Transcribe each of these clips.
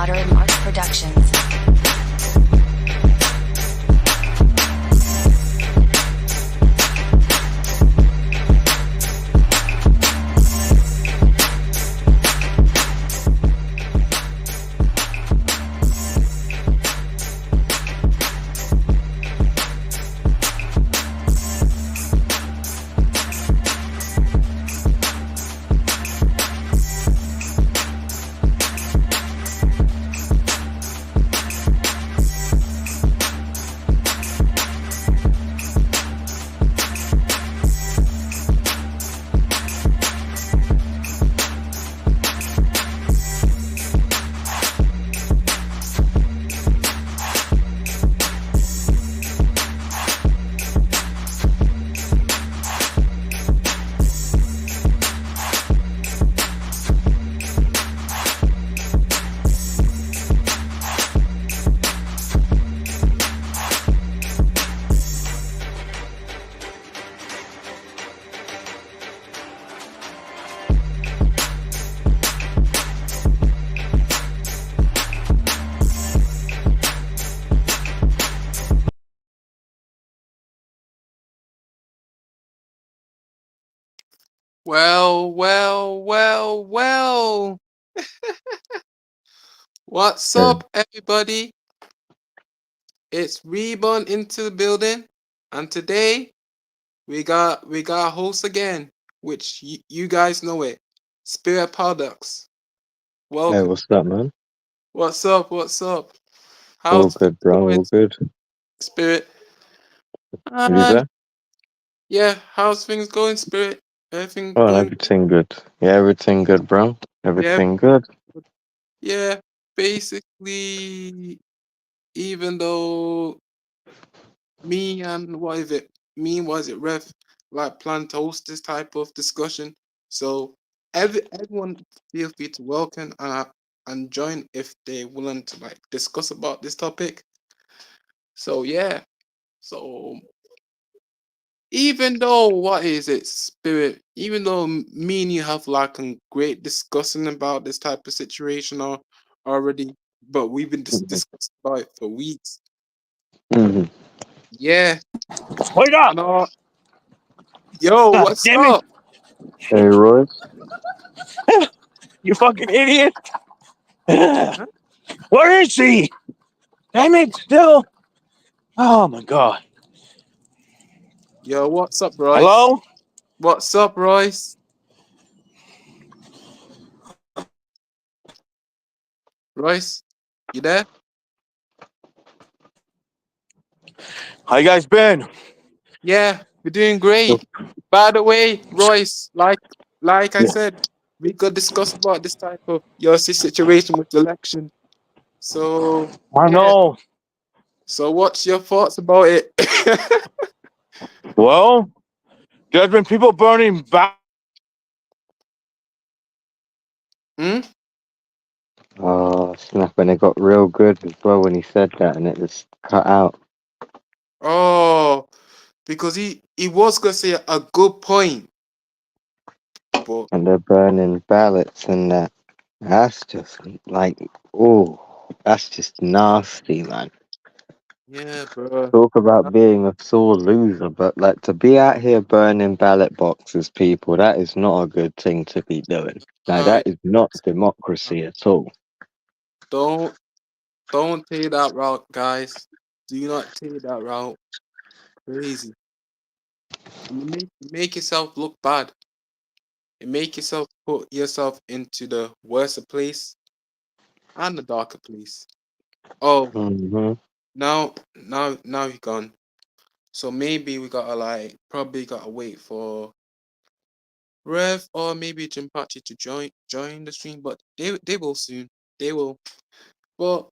Moderate Mark Productions. Well. What's up, everybody? It's Reborn into the building, and today we got a host again, which you guys know it, Spirit Products. Hey, Welcome. what's up, man? What's up? What's up? All How's good, bro. going, All good. Spirit? You Um, there? yeah. How's things going, Spirit? Everything Oh, going? everything good. Yeah, everything good, bro. Yeah, Everything good. yeah. Basically, even though me and what is it? Me and what is it? Rev like plan to host this type of discussion. So everyone feel free to welcome and join if they willing to like discuss about this topic. So yeah. So even though what is it, Spirit? Even though me and you have like a great discussing about this type of situation already, but we've been Mhm. discussing about it for weeks. Mhm. Yeah. Wake up! And yo, God what's damn it! up? Hey, Royce. You fucking idiot! Huh? Where is he? Damn it! Still. Oh my god. Yo, what's up, Royce? Hello? What's up, Royce? Royce, you there? How you guys been? Yeah, we're doing great. By the way, Royce, like I Yeah. said, we could discuss about this type of your situation with the election. So I yeah. know. So what's your thoughts about it? Well, there's been people burning back. Hmm? Oh, snap. And it got real good as well when he said that and it was cut out. Oh, because he was gonna say a good point, but And they're burning ballots and that. That's just like, oh, that's just nasty, man. yeah, bro. Talk about being a sore loser, but like to be out here burning ballot boxes, people, that is not a good thing to be doing. Like, No, that is not democracy at all. don't don't take that route, guys. Do not take that route. Crazy. You make yourself look bad. You make yourself put yourself into the worst place and the darker place. Oh, Hmm. now he gone. So maybe we gotta like probably gotta wait for Rev or maybe Jimpachi to join the stream, but they will soon. They will. But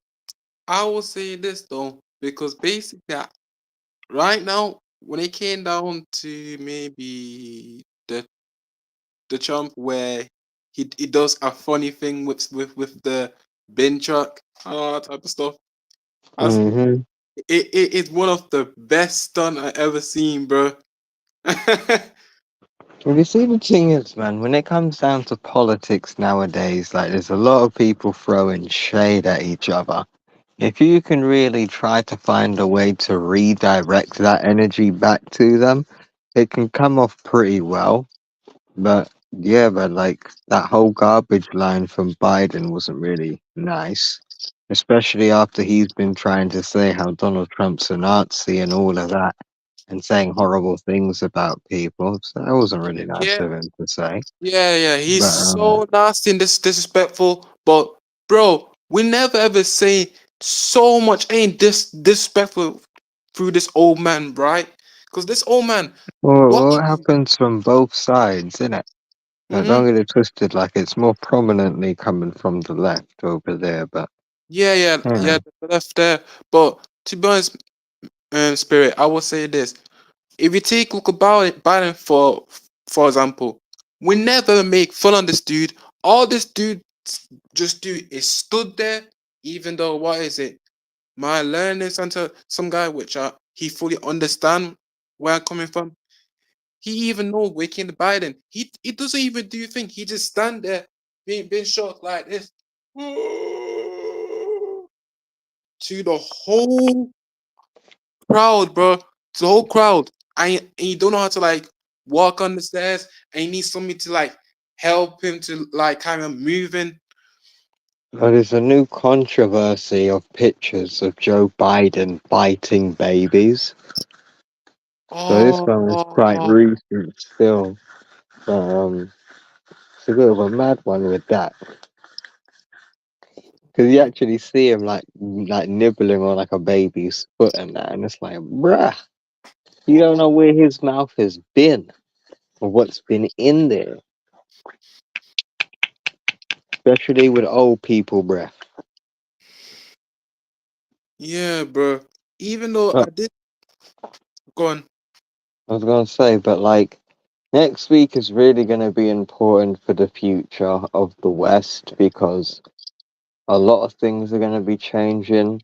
I will say this though, because basically right now when it came down to maybe the chump where he does a funny thing with the bin truck and all that type of stuff. As Hmm. it's one of the best stunt I ever seen, bro. Well, you see, the thing is, man, when it comes down to politics nowadays, like, there's a lot of people throwing shade at each other. If you can really try to find a way to redirect that energy back to them, it can come off pretty well. But yeah, but like that whole garbage line from Biden wasn't really nice, especially after he's been trying to say how Donald Trump's a Nazi and all of that, and saying horrible things about people. So that wasn't really nice Yeah, of him to say. yeah. He's But so nasty and disrespectful. But bro, we never ever say so much ain't disrespectful through this old man, right? Because this old man, what? well, it happens from both sides, innit? Mm-hmm. Don't get it twisted. Like it's more prominently coming from the left over there, but Yeah. yeah. The left there. But to be honest, Spirit, I will say this: if you take a look about it, Biden for example, we never make fun of this dude. All this dude just do is stood there, even though what is it? My learning center, some guy which he fully understand where I'm coming from. He even know where came to Biden. He doesn't even do thing. He just stand there being shocked like this to the whole crowd, bro. To the whole crowd. And you don't know how to like walk on the stairs, and you need somebody to like help him to like kind of moving. Well, there's a new controversy of pictures of Joe Biden biting babies. So this one is quite Oh, recent still. It's a bit of a mad one with that. Because you actually see him like nibbling on like a baby's foot and that, and it's like, bruh, you don't oh, know where his mouth has been or what's been in there, especially with old people breath. yeah, bro. Even though But I did go on. I was gonna say, but like next week is really gonna be important for the future of the West because a lot of things are gonna be changing.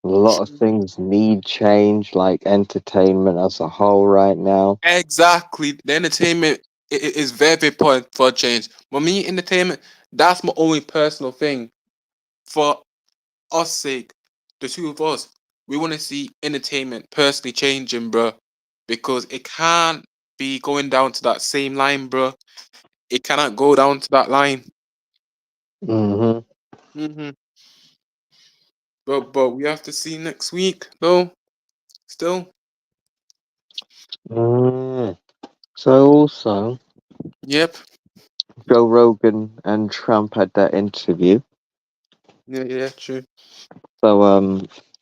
A lot of things need change, like entertainment as a whole right now. Exactly. The entertainment is very important for a change. For me, entertainment, that's my only personal thing. For us sake, the two of us, we want to see entertainment personally changing, bro. Because it can't be going down to that same line, bro. It cannot go down to that line. Hmm. Hmm. But we have to see next week, though. Still. Mm. So also, Yep. Joe Rogan and Trump had that interview. Yeah, true. So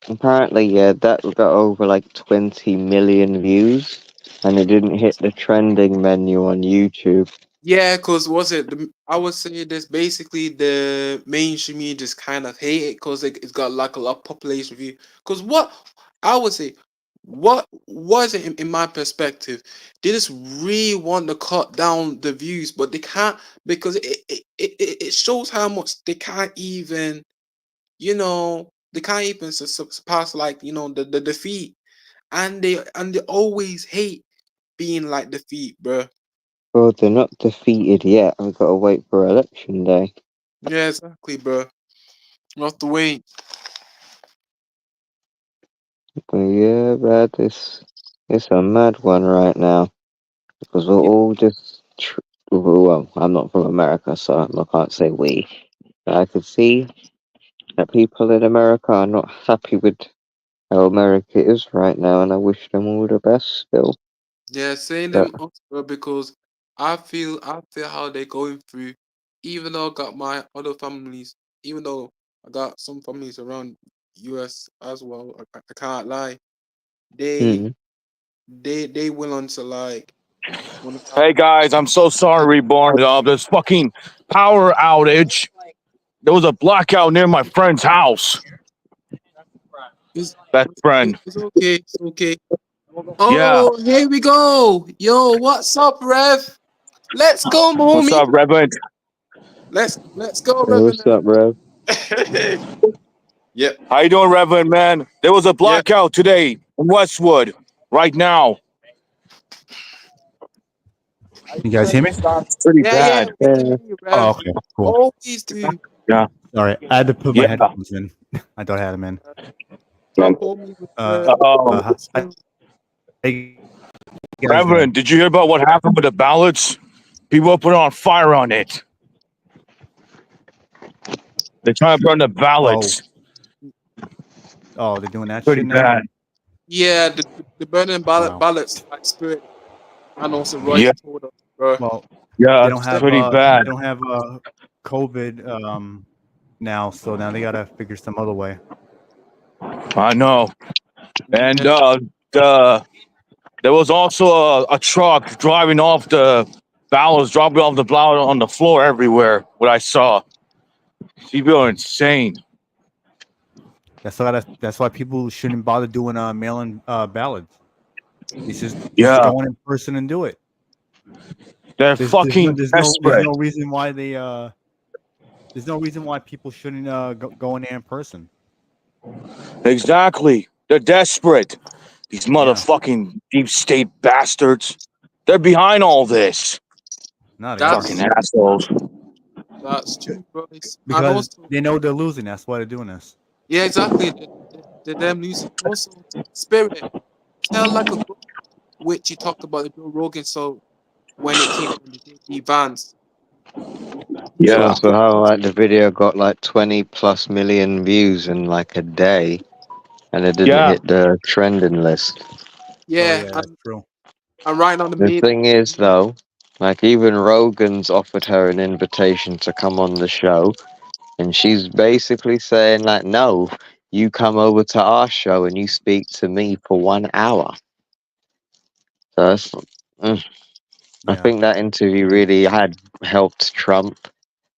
apparently yeah, that got over like 20 million views, and it didn't hit the trending menu on YouTube. Yeah, cause was it? I would say this basically the mainstream media just kind of hate it because it's got like a lot of population view. Cause what I would say, what was it in my perspective? They just really want to cut down the views, but they can't because it shows how much they can't even they can't even surpass like the defeat, and they always hate being like defeat, bro. Well, they're not defeated yet. We've got to wait for election day. Yeah, exactly, bro. You have to wait. But yeah, Brad, it's a mad one right now because we're Yeah, all just. Well, I'm not from America, so I can't say we. But I could see that people in America are not happy with how America is right now, and I wish them all the best still. yeah, saying But them us, bro, because I feel how they're going through. Even though I got my other families, even though I got some families around US as well, I can't lie. They mm, they willing to like when it Hey comes. guys, I'm so sorry, Reborn. This fucking power outage. There was a blackout near my friend's house. It's, Best friend. it's okay, it's okay. Yeah. Oh, here we go. Yo, what's up, Rev? Let's go, What's homie. up, Reverend? Let's go, hey, what's Revenant. up, bro? Yep, How you doing, Reverend, man? There was a yep. blackout today in Westwood. Right now. You guys hear me? That's pretty Yeah, yeah, bad. we can Yeah. hear you, Oh, Rev. okay, You cool. always do. Yeah, Sorry, I had to put my yeah. headphones in. I thought I had them in. Don't call me with Oh, Hey guys doing? Reverend, did you hear about what happened with the ballots? People are putting on fire on it. They're trying to burn the Oh, ballots. they're doing that Pretty shit now. bad. Yeah, the burning Wow. ballots like Spirit and also Yeah, Royce told us, bro. Well, yeah, they don't it's have pretty they bad. don't have COVID now, so now they gotta figure some other way. I know. And Yeah. there was also a truck driving off the ballots, dropping off the ballot on the floor everywhere. What I saw, people are insane. That's why people shouldn't bother doing mail-in ballots. It's just Yeah, go in person and do it. they're There's fucking desperate. no reason why there's no reason why people shouldn't go in there in person. Exactly. They're desperate. These Yeah. motherfucking deep state bastards. They're behind all this. No, they That's Fucking aren't. assholes. that's true, Royce. And Because also, they know they're losing. That's why they're doing this. yeah, exactly. The damn news. Also, Spirit, tell like a good which you talked about the Joe Rogan. So when it came on the JD Vance, tell So, Yeah. like a so good. how like the video got like 20 plus million views in like a day, and it didn't Yeah. hit the trending list. Oh Yeah, yeah, that's true. and right now the The main. thing is, though, like even Rogan's offered her an invitation to come on the show, and she's basically saying like, "No, you come over to our show and you speak to me for 1 hour." So mm, I Yeah. think that interview really had helped Trump,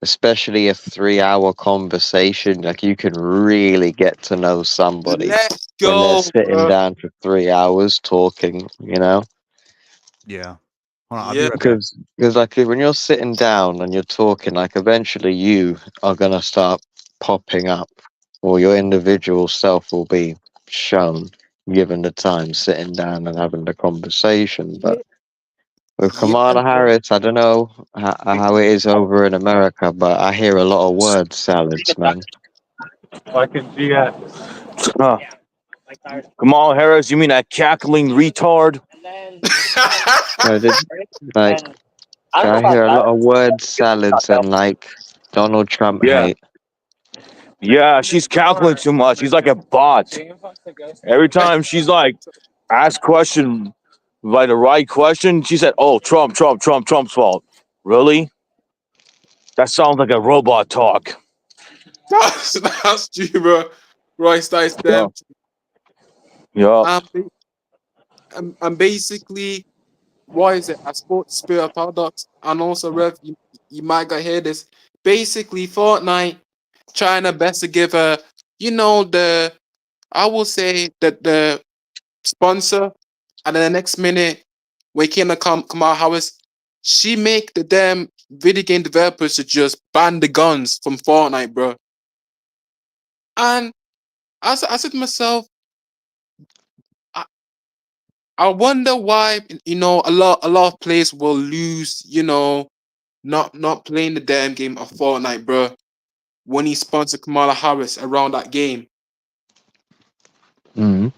especially a 3 hour conversation. Like you can really get to know somebody Let's when they're go, sitting bro. down for 3 hours talking. You know. Yeah. Hold on, I'll be Yeah, right back. Because like when you're sitting down and you're talking, like eventually you are gonna start popping up, or your individual self will be shown, given the time, sitting down and having the conversation. yeah, But with yeah, Kamala bro. Harris, I don't know how it is over in America, but I hear a lot of word salads, man. I can see that. Huh. Kamala Harris, you mean that cackling retard? No, like I hear a lot of word salads and like Donald Trump Yeah. hate. Yeah, she's cackling too much. She's like a bot. Every time she's like asked question by the right question, she said, "Oh, Trump, Trump, Trump, Trump's fault." Really? That sounds like a robot talk. that's true, bro. Royce, that's Yeah. damn true. Yeah. And basically, what is it? A sports spirit paradox, and also Rev, you might got hear this. Basically, Fortnite trying their best to give a, the I will say that the sponsor, and then the next minute, when came to Kamala Harris, she make the damn video game developers to just ban the guns from Fortnite, bro. And I said to myself, I, I wonder why a lot of players will lose, not playing the damn game of Fortnite, bro. When he sponsored Kamala Harris around that game, Mm.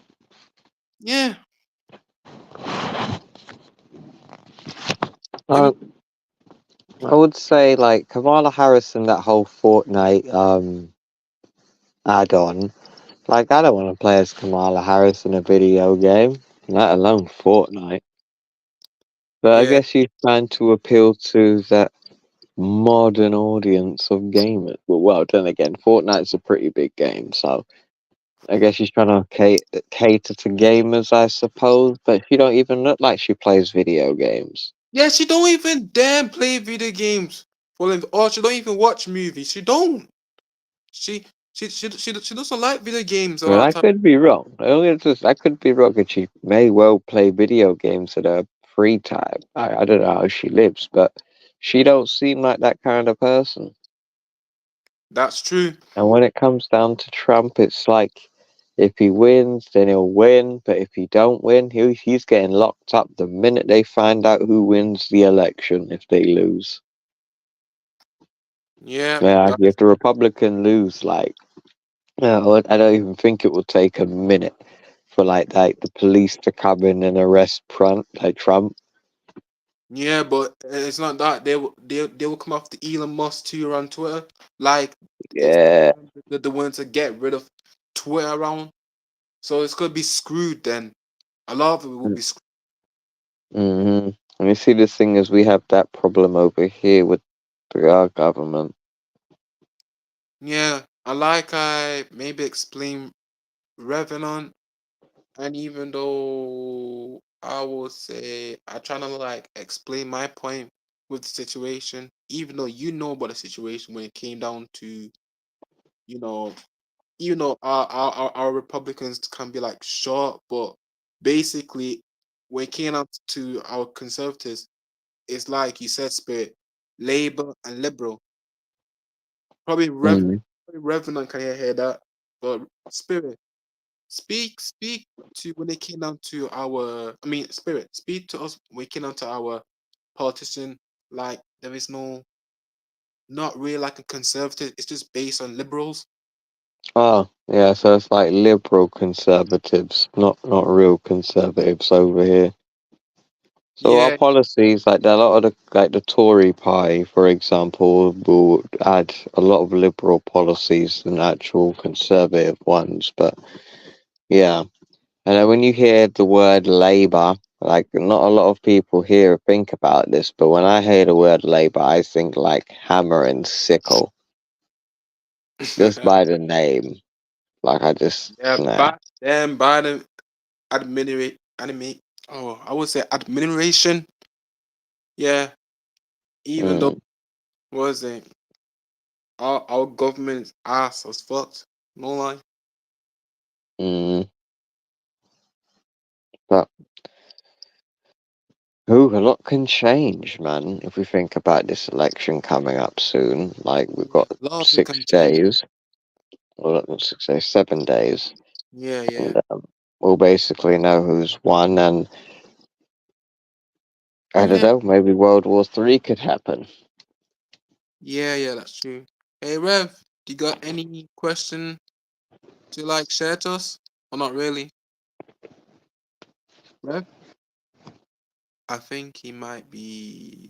yeah, it Uh, was, I would say like Kamala Harris and that whole Fortnite add-on. Like I don't want to play as Kamala Harris in a video game, let alone Fortnite. But I yeah, guess she's trying to appeal to that modern audience of gamers. Well, then again, Fortnite's a pretty big game, so I guess she's trying to cater to gamers, I suppose. But she don't even look like she plays video games. yeah. She don't even damn play video games, or she don't even watch movies. She don't. She she doesn't like video games a Well, lot I of time. could be wrong. I could be wrong, and she may well play video games at her free time. I don't know how she lives, but she don't seem like that kind of person. That's true. And when it comes down to Trump, it's like If he wins, then he'll win. But if he don't win, he's getting locked up the minute they find out who wins the election. If they lose, Yeah, yeah, if the Republican lose, like, I don't even think it will take a minute for like the police to come in and arrest Trump. yeah, but it's not that they will come after Elon Musk too on Twitter. Like if Yeah. the one to get rid of Twitter around, so it's gonna be screwed. Then a lot of it will be screwed. Mm-hmm. And you see, the thing is, we have that problem over here with our government. Yeah, I maybe explain Revenant, and even though I will say I try to like explain my point with the situation, even though you know about the situation when it came down to you know our Republicans can be like short, but basically when it came out to our conservatives, it's like you said, Spirit, Labor and Liberal. Probably Mm. Revenant can hear that, but Spirit, speak to when it came down to our. I mean, Spirit, speak to us when it came down to our politician. Like there is not really like a conservative. It's just based on liberals. Oh, yeah. So it's like liberal conservatives, not real conservatives over here. So our Yeah, policies, like a lot of the Tory party, for example, will add a lot of liberal policies than actual conservative ones. But yeah, and then when you hear the word Labour, like not a lot of people here think about this, but when I hear the word Labour, I think like hammer and sickle, just by the name. Like I just yeah. nah. But then Biden animate. Oh, I would say admiration. Yeah, even though Mm, was it our government's ass was fucked. No lie. mm, but a lot can change, man. If we think about this election coming up soon, like we've got A lot of it can 6 change. days, or not 6 days, 7 days, Yeah, yeah, and we'll basically know who's won. And I don't yeah, know, maybe World War III could happen. yeah. That's true. Hey, Rev, you got any question to like share to us, or not really, Rev? I think he might be.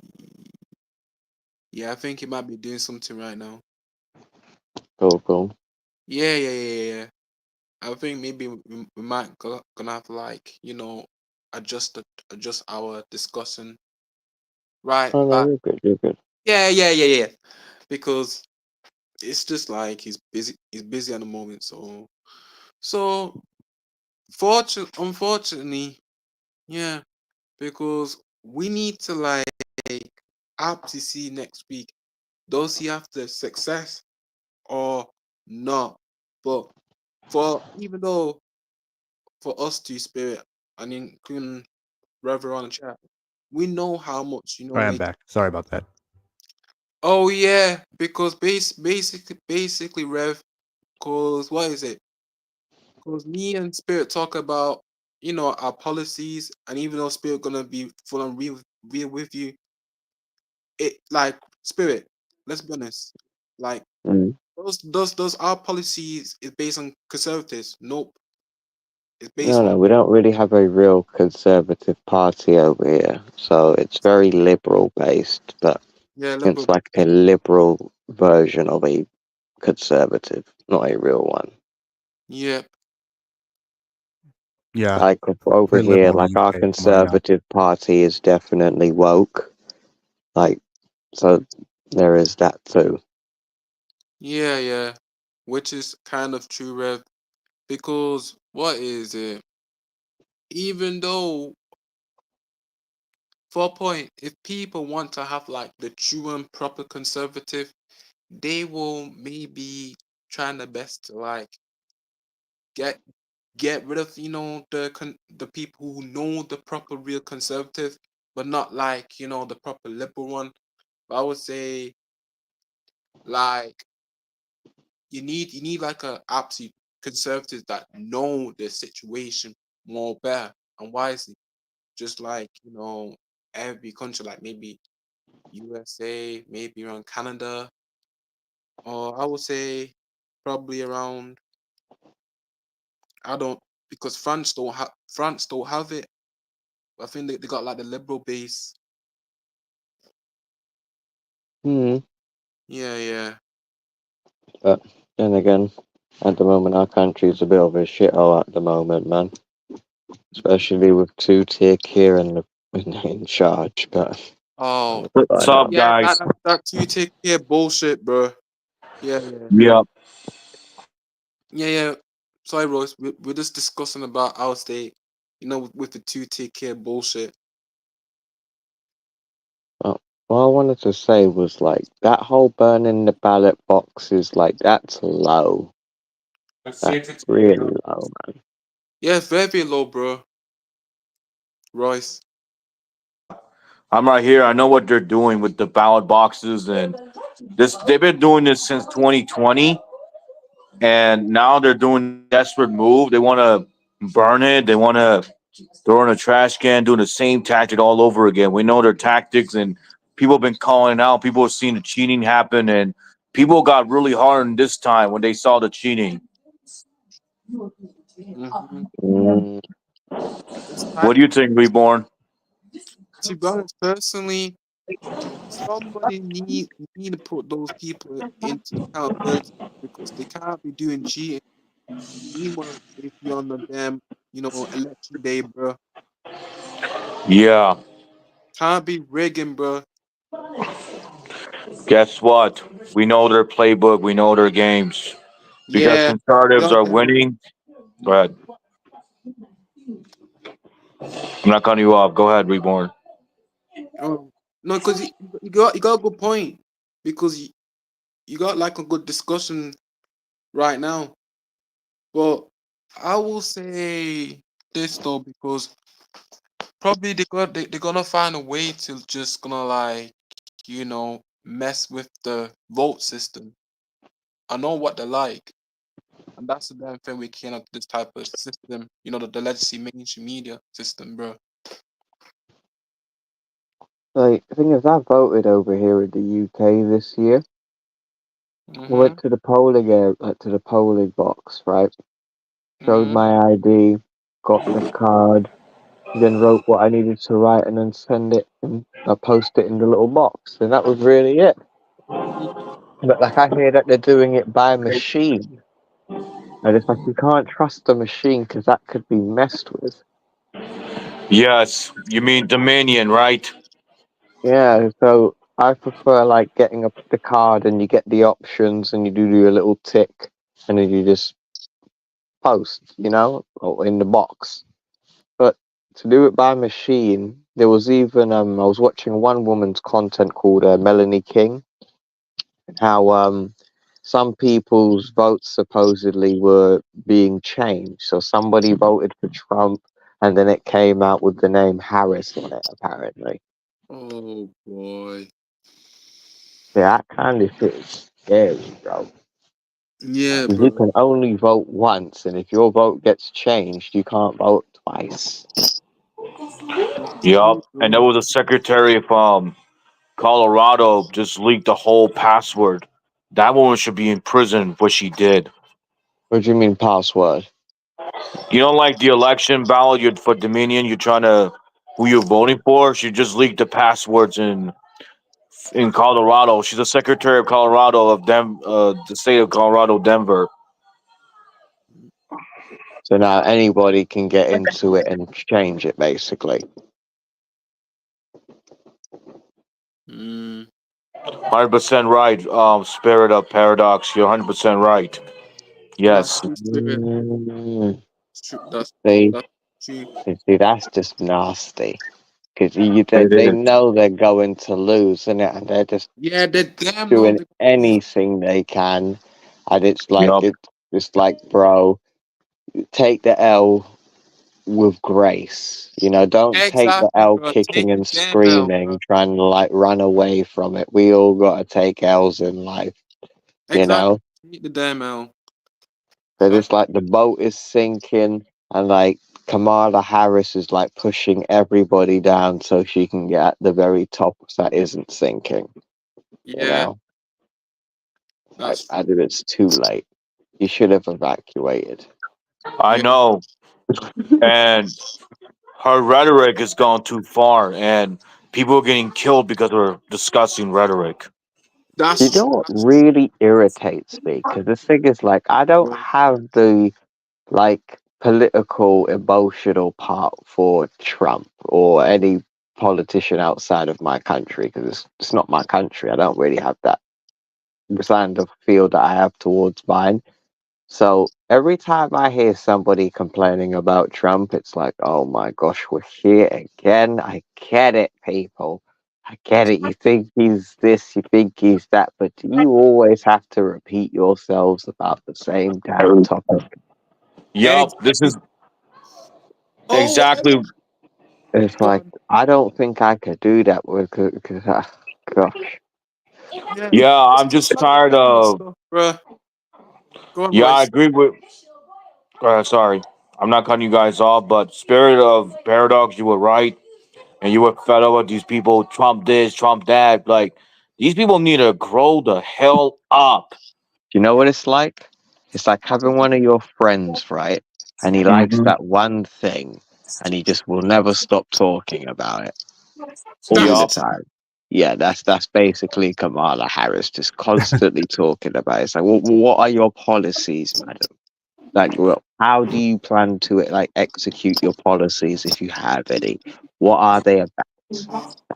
Yeah, I think he might be doing something right now. Cool, cool. Yeah. I think maybe we might gonna have to like adjust adjust our discussion right Oh no, back. you're good, you're good. Yeah. Because it's just like he's busy. He's busy at the moment. So unfortunately, yeah. Because we need to like up to see next week. Does he have the success or not? But for even though for us to Spirit and including Rever on the chat, we know how much All right, I'm we. back. Sorry about that. Oh yeah, because basically Rev, cause what is it? Cause me and Spirit talk about our policies, and even though Spirit gonna be full on real with you, it like Spirit. Let's be honest, like Mm. those our policies is based on conservatives. Nope, it's based No, on no, we don't really have a real conservative party over here, so it's very liberal based, but yeah it's liberal. like a liberal version of a conservative, not a real one. Yeah, Yeah, Like over pretty here, liberal in the like our UK from what I know. conservative party is definitely woke. Like, so there is that too. yeah, which is kind of true, Rev. Because what is it? Even though, for a point, if people want to have like the true and proper conservative, they will maybe trying their best to like get get rid of the people who know the proper real conservative, but not like the proper liberal one. But I would say like you need like a absolute conservatives that know the situation more better and wisely, just like every country, like maybe USA, maybe around Canada, or I would say probably around I don't because France don't have it. I think they got like the liberal base. Hmm. Yeah, yeah. But then again, at the moment, our country's a bit of a shithole at the moment, man. Especially with two-tier here in charge. But Oh, What's I don't up, know. yeah, guys? that two take care bullshit, bro. Yeah, yeah, Yeah. yeah, yeah. Sorry, Rose. We're just discussing about our state, with the two take care bullshit. But what I wanted to say was like that whole burning the ballot boxes, like that's low. That's really low, man. Yeah, it's very, very low, bro. Royce. I'm right here. I know what they're doing with the ballot boxes and this. They've been doing this since 2020, and now they're doing a desperate move. They want to burn it. They want to throw it in a trash can, doing the same tactic all over again. We know their tactics, and people have been calling it out. People have seen the cheating happen, and people got really hardened this time when they saw the cheating. Mm-hmm. Mm, It's What like, do you think, Reborn? to be honest, personally, somebody need to put those people into accountability because they can't be doing cheating. Meanwhile, if you're on the damn, election day, bro, Yeah. can't be rigging, bro. Guess what? We know their playbook. We know their games. Because Yeah, conservatives yeah, are yeah. winning. Go ahead. I'm not cutting you off. Go ahead, Reborn. Oh, no, because you got a good point because you got like a good discussion right now. But I will say this though because probably they're gonna find a way to just gonna like mess with the vote system. I know what they're like, and that's the damn thing we cannot this type of system. The legacy mainstream media system, bro. like the thing is, I voted over here in the UK this year. I Mhm. went to the polling area, to the polling box, right? Showed Mhm. my ID, got the card, then wrote what I needed to write, and then send it and post it in the little box, and that was really it. Mhm. But like I hear that they're doing it by machine, and it's like you can't trust the machine because that could be messed with. Yes. You mean Dominion, right? Yeah, so I prefer like getting the card and you get the options and you do your little tick and then you just post, or in the box. But to do it by machine, there was even I was watching one woman's content called Melanie King, how some people's votes supposedly were being changed. So somebody voted for Trump and then it came out with the name Harris on it apparently. Oh boy. Yeah, that kind of shit is scary, bro. Yeah, 'Cause you bro. can only vote once, and if your vote gets changed, you can't vote twice. That's Yup. true, And there bro. was a secretary of Colorado just leaked the whole password. That woman should be in prison for what she did. What do you mean password? You know, like the election ballot for Dominion, you're trying to who you're voting for. She just leaked the passwords in Colorado. She's a secretary of Colorado the state of Colorado, Denver. So now anybody can get into it and change it, basically. Mm, 100% right. Spirit of paradox. You're 100% right. that's Yes. true, spirit. Mm, That's true. That's see, that's true. that's just nasty. Because It they is. know they're going to lose, and they're just Yeah, they damn know doing they're gonna lose. anything they can. And it's like Yup. it's like, bro, take the L with grace. Don't take the Exactly, L bro. Take kicking the and damn L, bro. screaming, trying to like run away from it. We all got to take L's in life, you Exactly. know? Take the damn L. That it's like the boat is sinking, and like Kamala Harris is like pushing everybody down so she can get at the very top that isn't sinking. You Yeah, know, like that's I think it's too late. You should have evacuated. I yeah. know. And her rhetoric has gone too far, and people are getting killed because of her disgusting rhetoric. You That's know what really irritates me? Because the thing is, like, I don't have the like political emotional part for Trump or any politician outside of my country because it's not my country. I don't really have that kind of feel that I have towards mine. So every time I hear somebody complaining about Trump, it's like, oh my gosh, we're here again. I get it, people. I get it. You think he's this, you think he's that, but you always have to repeat yourselves about the same damn topic. Yup, this exactly. is Oh, exactly. It's go like, on. I don't think I could do that because gosh. Yeah, Yeah, it's I'm just just like tired petty of. stuff, bruh. Go on, Yeah, I Royce. agree with. Sorry, I'm not cutting you guys off, but spirit of paradox, you were right, and you were fed up with these people. Trump this, Trump that. Like these people need to grow the hell up. Do you know what it's like? It's like having one of your friends, right? And he likes Hmm. that one thing and he just will never stop talking about it all the Yup. That's time. Yeah, that's basically Kamala Harris just constantly talking about it. It's like, well, what are your policies, madam? Like, well, how do you plan to like execute your policies if you have any? What are they about?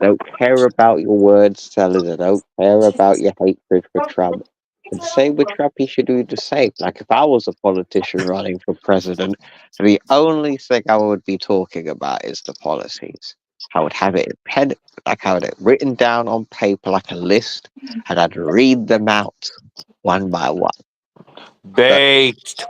I don't care about your words, Sellers. I don't care about your hatred for Trump. And the same with Trump, he should do the same. Like, if I was a politician running for president, the only thing I would be talking about is the policies. I would have it in pen, like I would have it written down on paper like a list, and I'd read them out one by one. That, Based.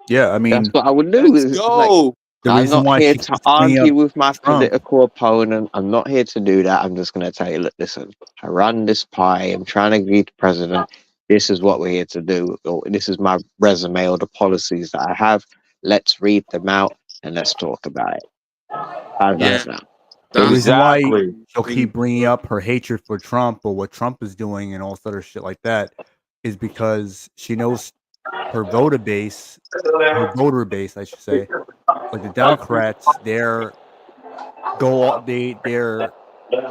Yeah, I that's mean, what I would do. let's It's like, go. the I'm reason not why here she to keeps bringing up argue with my Trump. political opponent. I'm not here to do that. I'm just going to tell you, look, listen, I run this pie. I'm trying to be the president. This is what we're here to do. Or this is my resume or the policies that I have. Let's read them out and let's talk about it. How's that Yeah, sound? The that's reason why Exactly. she'll thing. keep bringing up her hatred for Trump or what Trump is doing and all this other shit like that is because she knows her voter base, I should say, like the Democrats, they're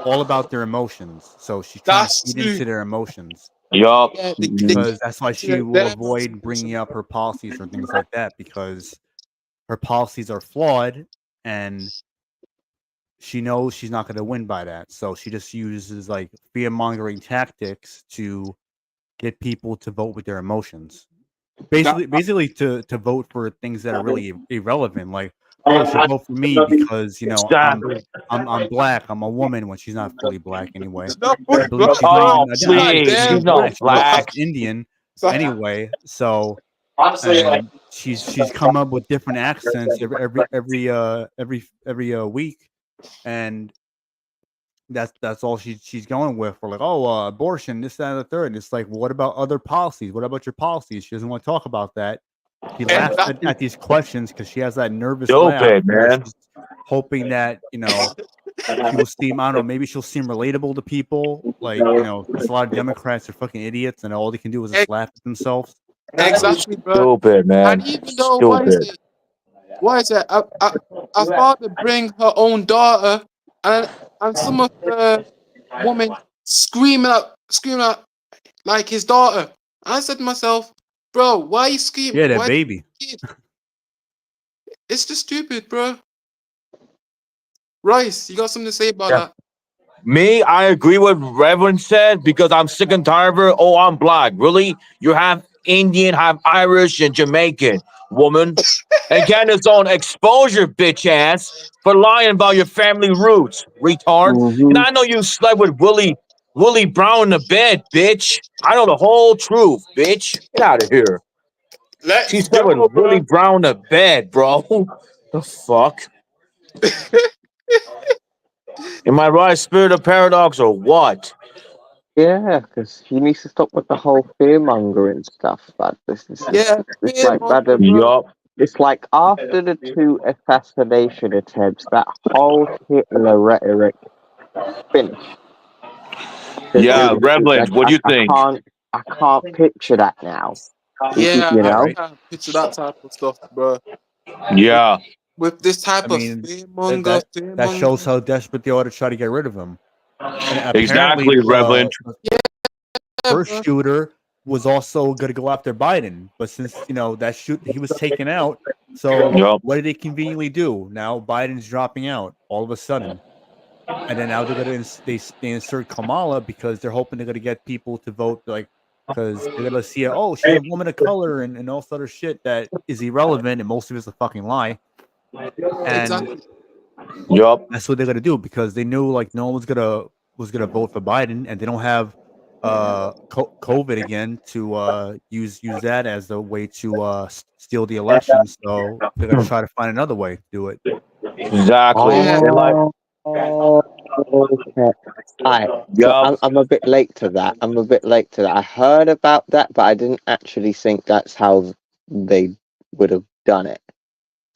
all about their emotions. So she's trying to That's feed true. into their emotions Yup. Yeah, they Mhm. because keep that's why she to will their avoid bringing up her policies or things like that because her policies are flawed and she knows she's not going to win by that. So she just uses like fear mongering tactics to get people to vote with their emotions. That Basically to vote for things that are really irrelevant. Like, oh, she'll vote for me because Exactly. I'm black. I'm a woman when she's not fully black anyway. it's not I good, bro. believe she's not Oh, even. I don't God think please. she's damn, She's even bro. black. no She looks black. just Indian So, anyway. So and she's come up with different accents every week, and that's all she's going with for like abortion this that and the third. And it's like, well, what about other policies? What about your policies? She doesn't want to talk about that. She laughs exactly. at these questions because she has that nervous laugh Stupid, where man. she's hoping that she will seem, I don't know, maybe she'll seem relatable to people. Like, because a lot of Democrats are fucking idiots and all they can do is just laugh at themselves. Exactly, bro. Stupid, And man. even though, Stupid. why is it? A father bring her own daughter, and some of the women screaming out like his daughter. I said to myself, bro, why you scream? Yeah, that Why baby. kid? It's just stupid, bro. Royce, you got something to say about Yeah. that? Me, I agree with Reverend said because I'm sick and tired of her. Oh, I'm black. Really? You have Indian, have Irish, and Jamaican, woman. And get its own exposure, bitch ass, for lying about your family roots, retard. And Mhm. I know you slept with Willie Brown in the bed, bitch. I know the whole truth, bitch. Get out of here. She Let's slept with go, Willie bro. Brown in the bed, bro. The fuck? Am I right? Spirit of paradox or what? Yeah, because he needs to stop with the whole fear mongering stuff. But this is Yeah, it's fear like mongering, Madam. bro. Yup. It's like after the two assassination attempts, that whole Hitler rhetoric finished. Yeah, It's Revlin, like what do you think? I can't picture that now. Yeah, You I know? Right. can't picture that type of stuff, bro. With Yeah, with this I type of mean, fear that monger, that fear that shows mongering. how desperate they are to try to get rid of him. And apparently, exactly, Revlin. the Yeah, first bro. shooter was also going to go after Biden, but since that he was taken out, so Yup. what did they conveniently do? Now Biden's dropping out all of a sudden, and then now they're going to they insert Kamala because they're hoping they're going to get people to vote like because they're going to see oh she's a woman of color and all this other shit that is irrelevant and most of it's a fucking lie, and Exactly. Yup. that's what they're going to do because they knew like no one was gonna vote for Biden and they don't have COVID again to use that as a way to steal the election. So they're gonna try to find another way to do it. Exactly. Yeah. And like, Oh, okay. Alright, so yup. I'm a bit late to that. I'm a bit late to that. I heard about that, but I didn't actually think that's how they would have done it.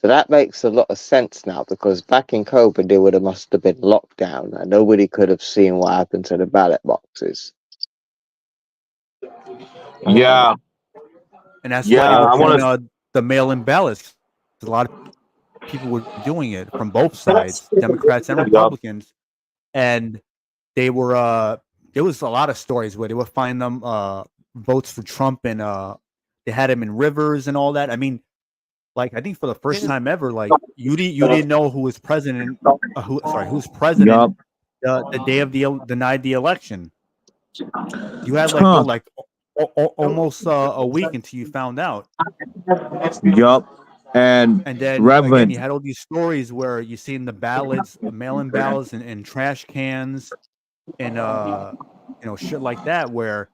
So that makes a lot of sense now because back in COVID, there would have must have been lockdown and nobody could have seen what happened to the ballot boxes. Yeah. And that's why Yeah. they were I want doing to. the mail-in ballots. A lot of people were doing it from both sides, Democrats and Yup. Republicans, and they were there was a lot of stories where they would find them votes for Trump and they had him in rivers and all that. I mean, like I think for the first Yeah. time ever, like you didn't know who was president, who's president Yup. the day of denied the election. You had like Huh. what like almost a week until you found out, Yup. And and then again Revlin. you had all these stories where you seen the ballots, mail-in ballots, and trash cans and shit like that where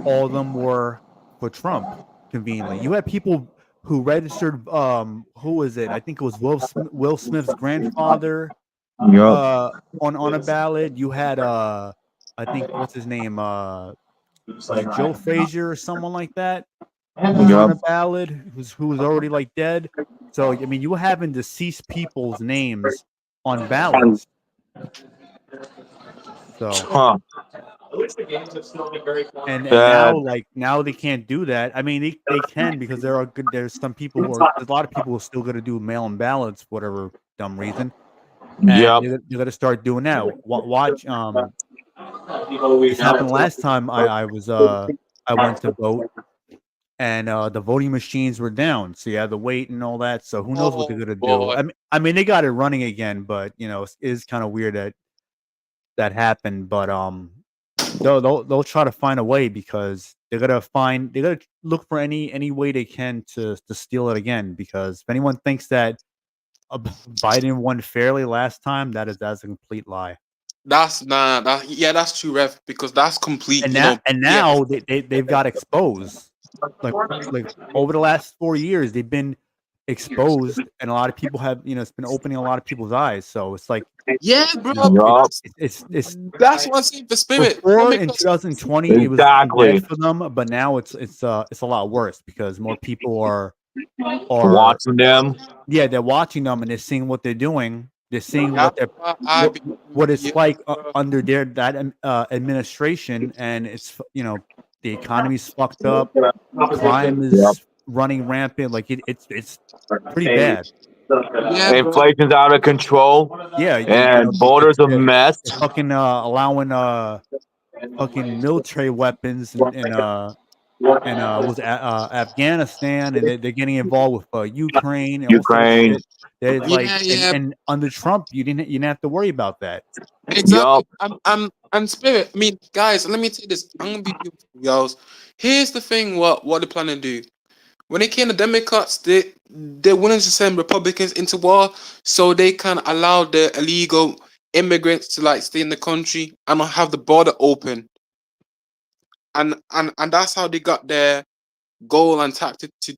all of them were for Trump. Conveniently, you had people who registered. Who was it? I think it was Will Smith's grandfather. Yup. On a ballot. You had I think what's his name? Was it Joe Frazier or someone like that? Was on Yup. a ballot. Who was already like dead. So I mean, you were having deceased people's names on ballots. So Huh. and That. now they can't do that. I mean they can because there's some people there's a lot of people who are still gonna do mail-in ballots for whatever dumb reason. And Yup. you're gonna start doing that. Watch this happened last time I went to vote and the voting machines were down. So you had to wait and all that. So who knows what they're Oh gonna do. boy. I mean they got it running again, but it is kind of weird that happened. But they'll try to find a way because they're gonna look for any way they can to steal it again. Because if anyone thinks that Biden won fairly last time, that's a complete lie. That's nah. That's true, Rev. Because that's complete. And BS. now they've got exposed. Like over the last 4 years, they've been exposed, and a lot of people have it's been opening a lot of people's eyes. So it's like Yeah, bro. Yup. That's one thing for spirit. before in Because 2020 it was too Exactly. bad for them, but now it's a lot worse because more people are Watching them. yeah, they're watching them and they're seeing what they're doing. They're seeing that's what they're why I what, be what it's yeah, like bro. under administration, and it's the economy's fucked up, crime Yep. is running rampant. Like it's pretty bad. Yeah, bro. Inflation's out of control, Yeah, and borders a mess. they're fucking allowing fucking military weapons and was Afghanistan, and they're getting involved with Ukraine and all sorts of Ukraine. shit. There's like Yeah, yeah, and under Trump, you didn't have to worry about that. exactly. Yup. I'm spirit. I mean, guys, let me take this. I'm gonna be beautiful, y'all. Here's the thing. What they plan to do? When it came to Democrats, they're willing to send Republicans into war so they can allow the illegal immigrants to like stay in the country and not have the border open. And that's how they got their goal and tactic to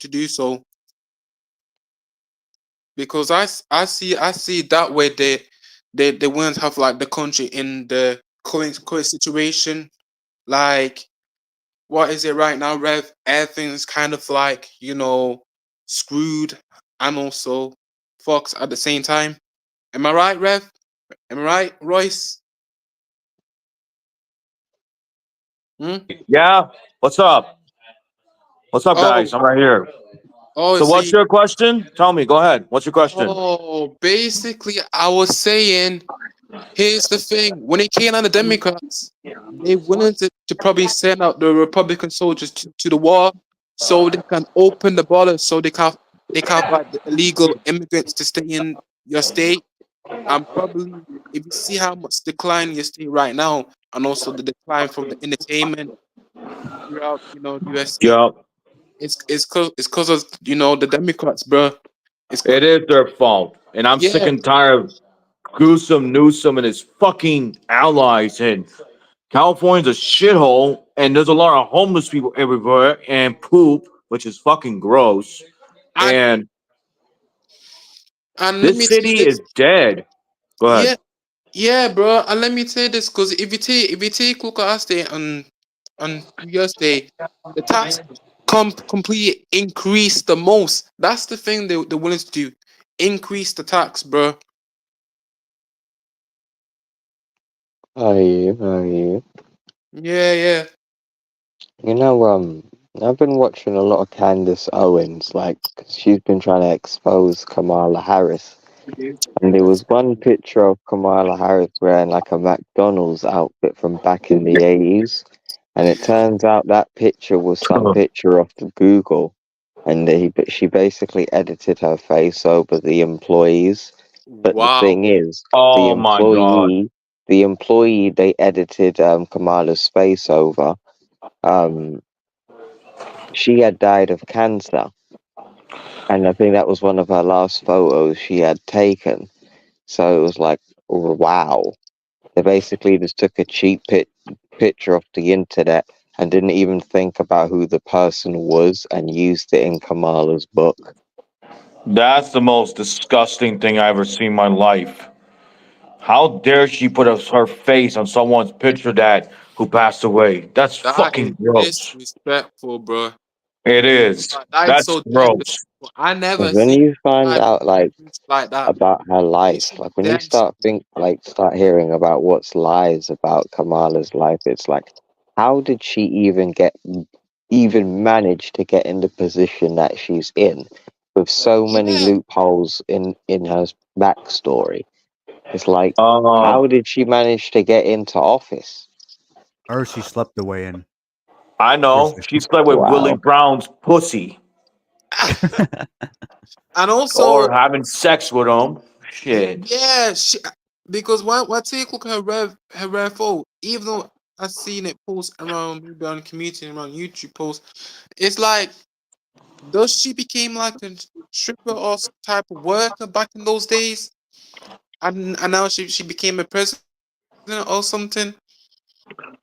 do so. Because I see that way they won't have like the country in the current situation. Like, what is it right now, Rev? Everything's kind of like, screwed and also fucked at the same time. Am I right, Rev? Am I right, Royce? Hmm? Yeah. What's up? What's up, Oh, guys? I'm right here. oh, So, so what's you, your question? Tell me. Go ahead. What's your question? basically, I was saying, here's the thing. When it came on the Democrats, they willing to probably send out the Republican soldiers to the war so they can open the borders so they can have like the illegal immigrants to stay in your state. And probably if you see how much decline your state right now and also the decline from the entertainment throughout, the USA, Yup. it's cause of the Democrats, bro. It's It is their fault. And I'm sick yeah. and tired of Gruesome Newsom and his fucking allies. And California's a shithole. And there's a lot of homeless people everywhere and poop, which is fucking gross. And And and let this me tell you city this. is dead. Go ahead. Yeah, yeah, bro. And let me tell you this, because if you take a look at our state and your state, the tax completely increase the most. That's the thing they're willing to do. Increase the tax, bro. Are you? Are you? Yeah, yeah. You know, I've been watching a lot of Candace Owens, like, 'cause she's been trying to expose Kamala Harris. And there was one picture of Kamala Harris wearing like a McDonald's outfit from back in the 80s. And it turns out that picture was some picture off of Google. And she basically edited her face over the employees. But the Wow. thing is, the Oh my God. employee, the employee they edited Kamala's face over, um, she had died of cancer. And I think that was one of her last photos she had taken. So it was like, wow. They basically just took a cheap picture off the internet and didn't even think about who the person was and used it in Kamala's book. That's the most disgusting thing I ever seen in my life. How dare she put her face on someone's picture that who passed away? That's That is fucking gross. disrespectful, bro. It is. That is That's so gross. disrespectful. I never Because when see you find type out like of things like that. about her It's life, like when you dead. start hearing about what's lies about Kamala's life, it's like, how did she even manage to get in the position that she's in with so many Yeah. loopholes in her backstory? It's like, Uh, how did she manage to get into office? Or she slept the way in. I First know. She slept with Willie Wow. Brown's pussy And also, or having sex with him. Shit. yeah, because why take a look at her rev photo, even though I seen it post around maybe on community around YouTube post, it's like, does she became like a stripper or some type of worker back in those days, and now she became a president or something?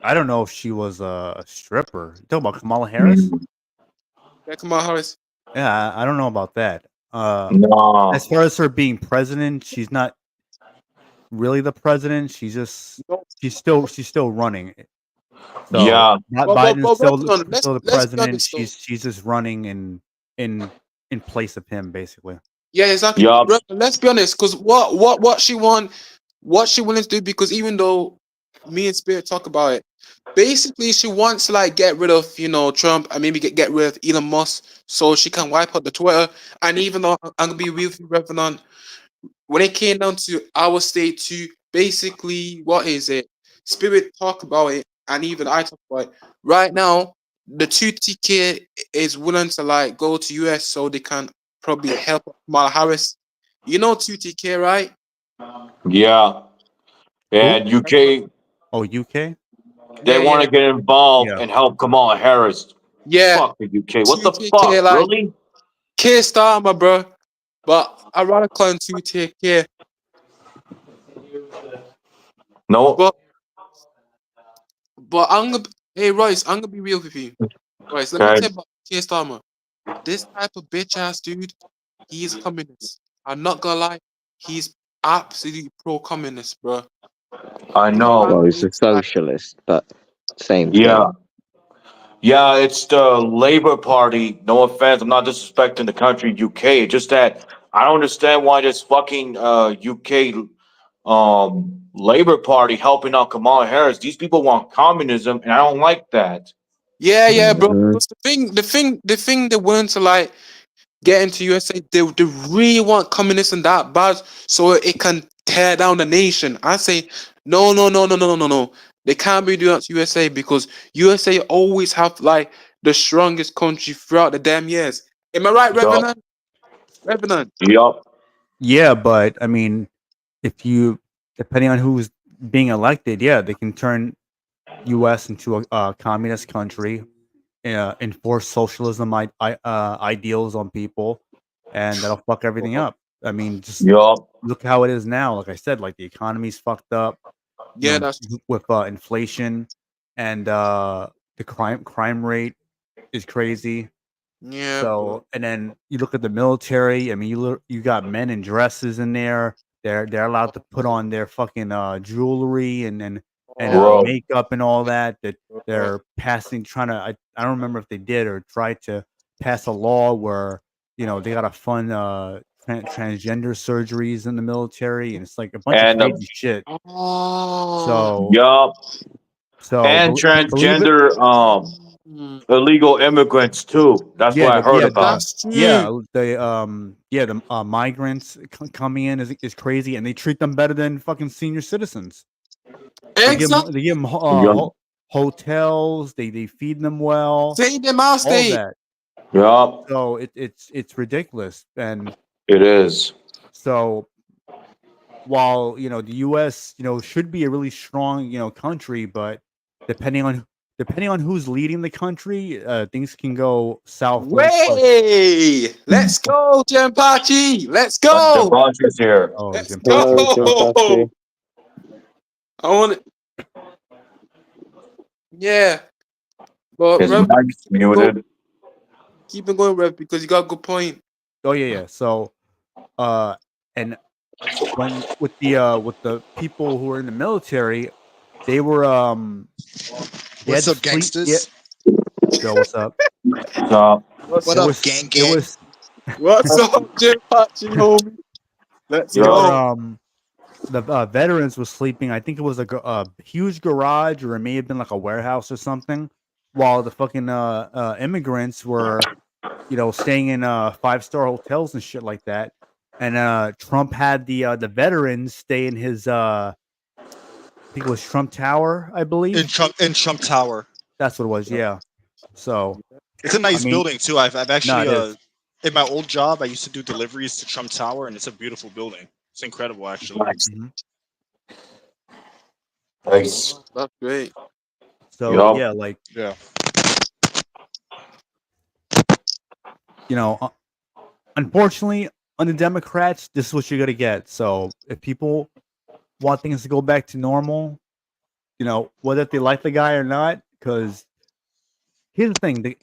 I don't know if she was a stripper. You talking about Kamala Harris? Yeah, Kamala Harris. Yeah, I don't know about that. Nah. As far as her being president, she's not really the president. No, She's still running. So Yeah. not Biden's but still Revlon, let's still the let's be president. honest though. She's just running in in place of him, basically. Yeah, exactly. But Yup. let's be honest, because what she want, what she willing to do, because even though me and Spirit talk about it, basically she wants to like get rid of Trump and maybe get rid of Elon Musk so she can wipe out the Twitter. And even though I'm gonna be real with you, Reverend, when it came down to our state to basically what is it? Spirit talk about it, and even I talk about it. Right now, the two TK is willing to like go to US so they can probably help Kamala Harris. You know 2TK, right? Yeah. Who? And UK, Oh, UK. they Yeah, want yeah, to get involved Yeah. and help Kamala Harris. yeah. Fuck the UK. What the 2TK, fuck? like Really? K Star, my bro. But I rather call him 2TK. No. But hey Royce, I'm gonna be real with you. Royce, let me Okay. tell you about K Star, man. This type of bitch ass dude, he's communist. I'm not gonna lie, he's absolutely pro communist, bro. I know. Well, he's a It's like, socialist, but same Yeah. thing. Yeah, it's the Labour Party. No offense, I'm not disrespecting the country UK. It's just that I don't understand why this fucking UK Labour Party helping out Kamala Harris. These people want communism, and I don't like that. yeah, bro. Hmm. Because the thing they want to like get into USA, they really want communism that bad, so it can tear down the nation. I say no, no, no, no, no, no, no, no. They can't be doing that to USA because USA always have like the strongest country throughout the damn years. Am I right, Yup. Revenant? Revenant. Yup. Yeah, but I mean, if you depending on who's being elected, yeah, they can turn U.S. into a communist country, enforce socialism ideals on people, and that'll fuck everything up. I mean, just Yup. look how it is now. Like I said, like the economy's fucked up. Yeah, that's With inflation and the crime rate is crazy. yeah, bro. So, and then you look at the military. I mean, you got men in dresses in there. They're allowed to put on their fucking jewelry and Bro. makeup and all that. That they're trying to. I don't remember if they did or tried to pass a law where they got to fund transgender surgeries in the military, and it's like a bunch of And crazy shit. Oh, So, yup. so And believe it. transgender illegal immigrants too. That's Yeah, what I heard about. that's true. the migrants coming in is crazy, and they treat them better than fucking senior citizens. Exactly. They give them Yup. hotels. They feed them well, Say them out, all stay. that. Yup. So it's ridiculous. And It is. so while the U.S. should be a really strong country, but depending on who's leading the country, things can go south really quick. Way, let's go, Jempachi. Let's The go. bunch is here. Oh, Let's Hello, go. Jimpachi. I want it. Yeah, but His Rev, mic's muted. keep it going, Rev, because you got a good point. Oh yeah. So, and when with the people who were in the military, they were they What's had up, fleet. Yeah, gangsters? Yo, what's up? So, What There up, was gang there gang? was What's up, Jempachi, homie? Let's there were go. the veterans was sleeping. I think it was a huge garage, or it may have been like a warehouse or something, while the fucking immigrants were staying in 5-star hotels and shit like that. And Trump had the veterans stay in his I think it was Trump Tower, I believe. In Trump Tower. That's what it was. Yeah. So It's a nice mean, building too. I've no, actually it is. in my old job I used to do deliveries to Trump Tower, and it's a beautiful building. It's incredible, actually. nice. Mhm. Nice. That's great. So Yup. yeah, like Yeah. unfortunately, on the Democrats, this is what you're gonna get. So if people want things to go back to normal, whether they like the guy or not, because here's the thing: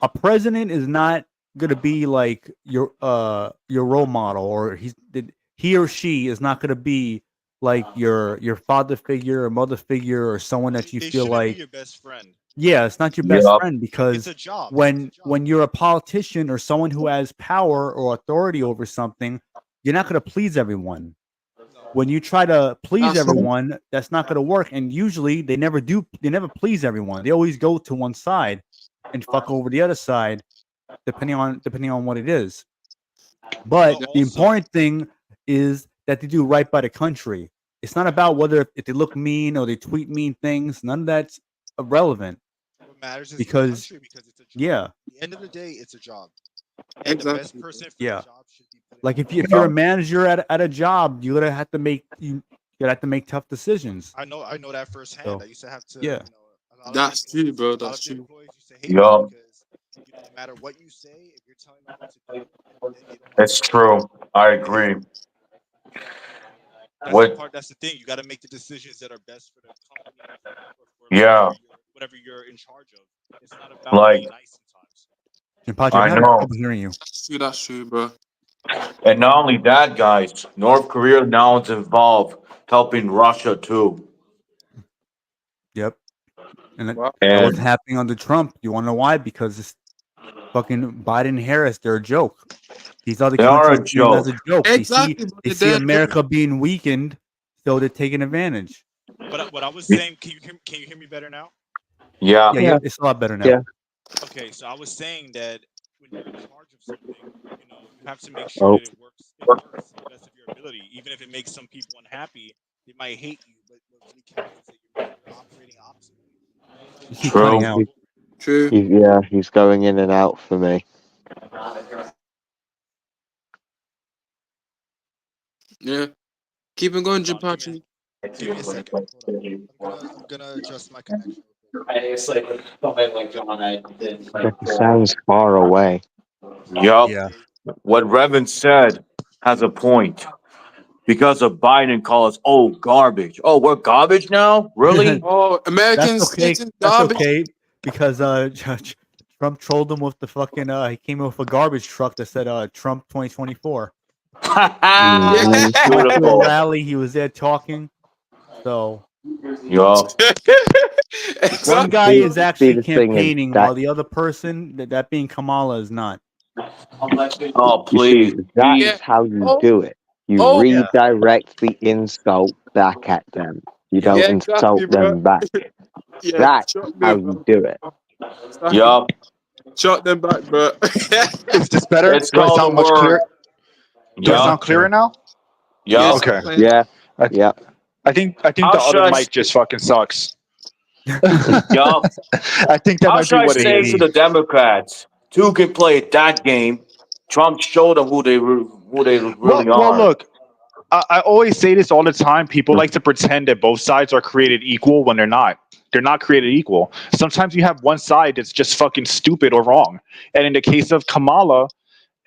a president is not gonna be like your role model, or he or she is not gonna be like your father figure or mother figure or someone that you They feel shouldn't be like. your best friend. Yeah, it's not your best Yup. friend, It's because a job. when you're a politician or someone who has power or authority over something, you're not going to please everyone. No. When you try to please That's right. everyone, that's not going to work. And usually they never do. They never please everyone. They always go to one side and fuck over the other side, depending on what it is. But Well, the also, important thing is that they do right by the country. It's not about whether if they look mean or they tweet mean things. None of that's irrelevant, what matters is the because country, because it's a job. yeah, At the end of the day, it's a job. And the best Exactly. person for yeah. the job should be put in Like if place. you're a manager at a job, you're gonna have to make tough decisions. I know that firsthand. So I used to have to, yeah, a lot of That's the true, employees, bro. a lot That's of the true. employees used to hate me Yup. because no matter what you say, if you're telling them what to do, then they don't It's do it. true. I agree. That's the What? part. That's the thing. You got to make the decisions that are best for the company or for Yeah. whatever you're in charge of. It's not about Like, being nice sometimes. Jimpachi, I'm I having know. trouble hearing you. That's true, bro. And not only that, guys, North Korea now is involved helping Russia too. Yep. And that Wow. wasn't happening under Trump. You want to know why? Because this fucking Biden and Harris, they're a joke. These other They are countries a see them as a joke. joke. Exactly. They But see they're America being weakened, so they're taking advantage. But what I was saying, can you hear me better now? Yeah. Yeah, it's a lot better now. Yeah. Okay, so I was saying that when you're in charge of something, you have to make Oh. sure that it works to the best of your ability. Even if it makes some people unhappy, they might hate you, but what really counts is that you're operating optimally. You keep True. cutting out. true. He's going in and out for me. Yeah. Keep it going, Hold on, give me Jimpachi. give me a second. Hold on. I'm gonna adjust my connection. He sounds far away. Yup. Yeah. What Revan said has a point. Because of Biden call us garbage. Oh, we're garbage now? Really? Oh, American That's okay. citizens That's garbage. okay because Trump trolled him with the fucking. He came in with a garbage truck that said Trump 2024. Mhm. Went to a Beautiful. rally. He was there talking. So Yup. one guy Exactly. is actually the thing is campaigning, that- while the other person, that being Kamala, is not. Oh, You see, please. that's Yeah. how you Oh. do it. You Oh. Yeah. redirect the insult back at them. You Yeah. don't Yeah, insult exactly, bro. them back. Yeah, That's shot how them, you bro. do it. Exactly. Yup. Shot them back, bro. Is this better? It's Do I called sound the much clearer? word. Do I Yup. sound clearer now? Yup. Okay. Yeah. I, Yeah. I think How the should other I mic just fucking sucks. Yup. I think that How might should be I what it say is. to the Democrats? Two can play that game. Trump showed them who they really Well, are. look, I always say this all the time. People like to pretend that both sides are created equal when they're not. They're not created equal. Sometimes you have one side that's just fucking stupid or wrong. And in the case of Kamala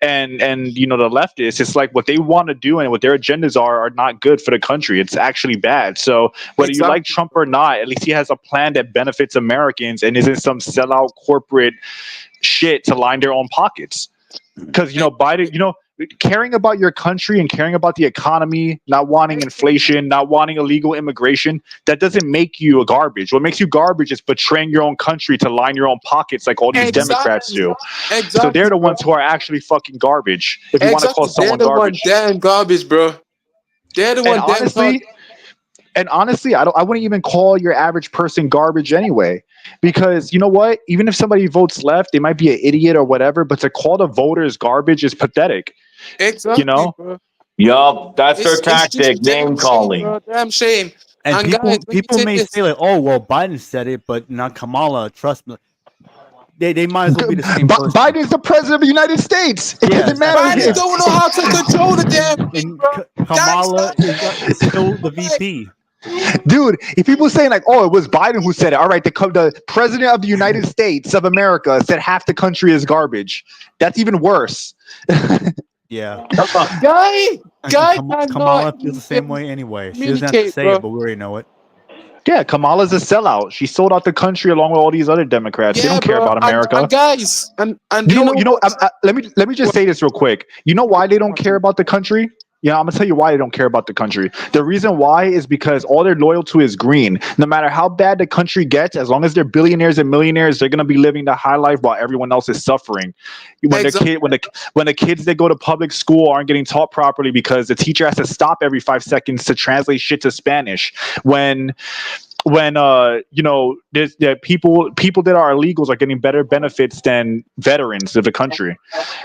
and the leftists, it's like what they want to do and what their agendas are not good for the country. It's actually bad. So whether you like Exactly. Trump or not, at least he has a plan that benefits Americans and isn't some sellout corporate shit to line their own pockets. Because Biden, caring about your country and caring about the economy, not wanting inflation, not wanting illegal immigration, that doesn't make you a garbage. What makes you garbage is betraying your own country to line your own pockets like all these Democrats do. Exactly. So they're the bro. ones who are actually fucking garbage. If you want to call Exactly. They're someone the one garbage. damn garbage, bro. They're the And one damn garbage. honestly, I wouldn't even call your average person garbage anyway. Because you know what? Even if somebody votes left, they might be an idiot or whatever, but to call the voters garbage is pathetic. Exactly, Bro. Yup. That's their It's just tactic. damn Name shame, calling. bro. Damn shame. And And people guys, when you people take may this, say like, "Oh, well, Biden said it, but not Kamala." Trust me, they might as well be the same person. Biden's the president of the United States. It doesn't matter. Biden don't know how to control the damn thing, And bro. Kamala Gangsta. is still the VP. Dude, if people saying like, "Oh, it was Biden who said it," all right, the president of the United States of America said half the country is garbage. That's even worse. Yeah. Guy, Kamala cannot feels the same even way anyway. She doesn't have to communicate, say bro. it, but we already know it. Yeah, Kamala's a sellout. She sold out the country along with all these other Democrats. They Yeah, don't care bro. about America. And guys, and You know, what? let me just say this real quick. You know why they don't care about the country? Yeah, I'm gonna tell you why they don't care about the country. The reason why is because all they're loyal to is green. No matter how bad the country gets, as long as they're billionaires and millionaires, they're gonna be living the high life while everyone else is suffering. When the kids that go to public school aren't getting taught properly because the teacher has to stop every 5 seconds to translate shit to Spanish. When there's people that are illegals are getting better benefits than veterans of the country.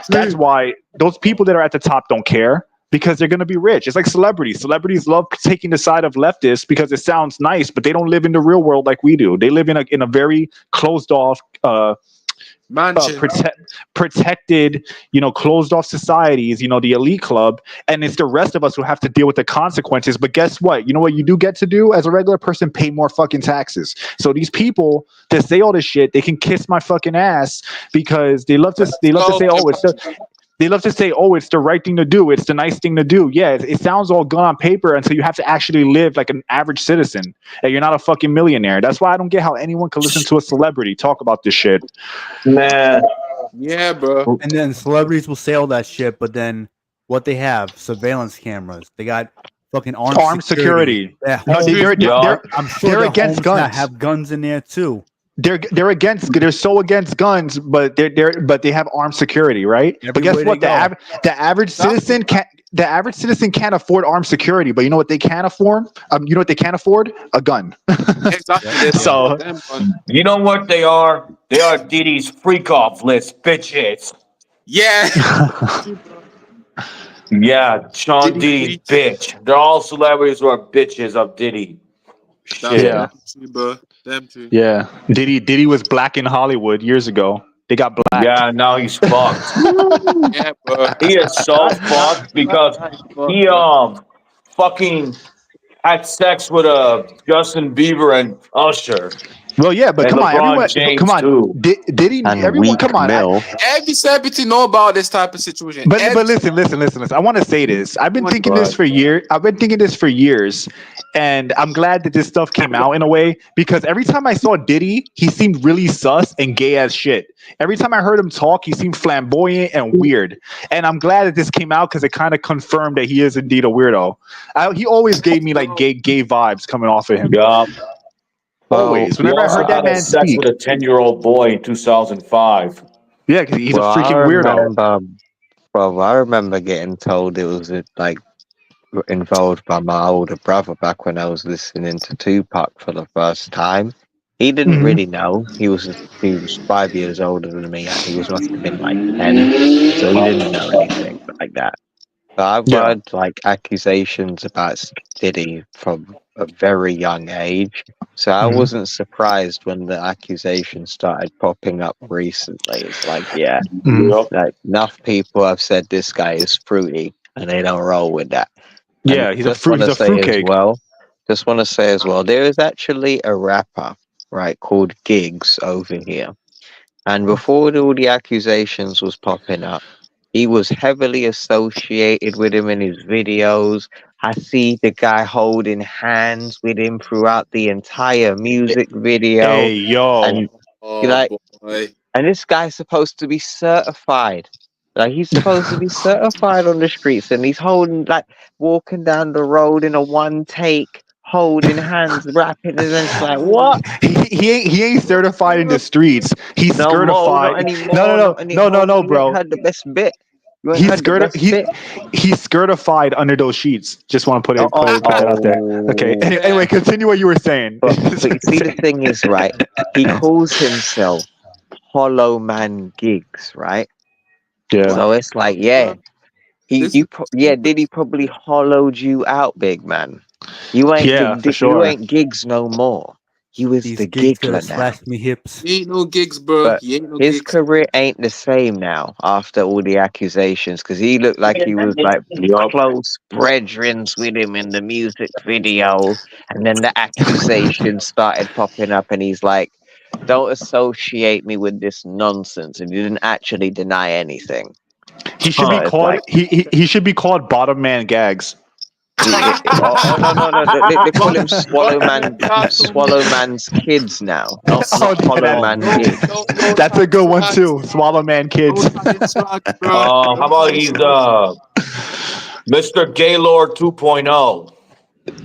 That's why those people that are at the top don't care, because they're going to be rich. It's like celebrities. Celebrities love taking the side of leftists because it sounds nice, but they don't live in the real world like we do. They live in a very closed off protected, closed off societies, the elite club, and it's the rest of us who have to deal with the consequences. But guess what? You know what you do get to do as a regular person? Pay more fucking taxes. So these people that say all this shit, they can kiss my fucking ass because they love to say, oh, it's the right thing to do. It's the nice thing to do. Yeah, it sounds all good on paper until you have to actually live like an average citizen and you're not a fucking millionaire. That's why I don't get how anyone can listen to a celebrity talk about this shit. Man. Yeah, bro. And then celebrities will say all that shit, but then what they have? Surveillance cameras. They got fucking Armed security. Their No, homes, I'm sure they're their against homes guns. have guns in there too. They're so against guns, but they have armed security, right? But guess Everywhere they what? go. The average citizen can't afford armed security. But you know what they can afford? You know what they can't afford? A gun. Exactly. Yeah. So Damn gun. You know what they are? They are Diddy's freak off list bitches. Yeah. Yeah, Sean Diddy Diddy's freak. bitch. They're all celebrities who are bitches of Diddy. That's Shit. Yeah. damn true, bro. Damn true. yeah, Diddy was black in Hollywood years ago. They got black. Yeah, now he's fucked. Yeah, bro. He is so fucked because he fucking had sex with Justin Bieber and Usher Well, yeah, but and come on, LeBron everyone. James too. Diddy? And Everyone, weak come on. mill. Every celebrity know about this type of situation. But listen. I want to say this. I've been thinking this for years. And I'm glad that this stuff came out in a way because every time I saw Diddy, he seemed really sus and gay as shit. Every time I heard him talk, he seemed flamboyant and weird. And I'm glad that this came out because it kind of confirmed that he is indeed a weirdo. He always gave me like gay vibes coming off of him. Yeah. Always. He Whenever I also heard that had man sex speak, with a 10-year-old boy in 2005. yeah, because he's a Well, I freaking weirdo. remember, bro. I remember getting told it was like involved by my older brother back when I was listening to Tupac for the first time. He didn't Mhm. really know. He was 5 years older than me. He must have been like 10, so he didn't know anything like that. But I've Yeah. heard like accusations about Diddy from a very young age, so I Mhm. wasn't surprised when the accusations started popping up recently. It's like, yeah, Mhm. Yep. like enough people have said this guy is fruity, and they don't roll with that. And Yeah, he's a fruit. He's a fruitcake. just want to say as well, there is actually a rapper, right, called Gigs over here. And before all the accusations was popping up, he was heavily associated with him in his videos. I see the guy holding hands with him throughout the entire music video. Hey, yo. And Oh like, boy. and this guy's supposed to be certified. Like he's supposed to be certified on the streets, and he's holding like walking down the road in a one take, holding hands, rapping, and it's like what? He ain't certified in the streets. He's No more, certified. not anymore, not No, anymore. You ain't bro. heard the best bit. You ain't He's heard the best bit. he's certified under those sheets. Just want to put that out there. Okay. Oh, Anyway, continue what you were saying. but you see, the thing is, right? He calls himself Hollow Man Gigs, right? Yeah. So it's like, yeah, This is Diddy probably hollowed you out, big man. You ain't Yeah, for you sure. ain't Gigs no more. You is These the gigs gonna giggler now. slash me hips. he ain't no gigs, bro. But He ain't no his gigs. career ain't the same now after all the accusations because he looked like he was like Yup. close brethrens with him in the music video, and then the accusations started popping up, and he's like, "Don't associate me with this nonsense," and he didn't actually deny anything. He should be It's called like, he should be called Bottom Man Gags. oh no, they call him Swallow Man's kids now, not Oh, Hollow Man No, Gigs. no that's a time good one slack. too. Swallow Man No Kids. time slack, bro. How No about time he's slack. Mr. Gaylord 2.0?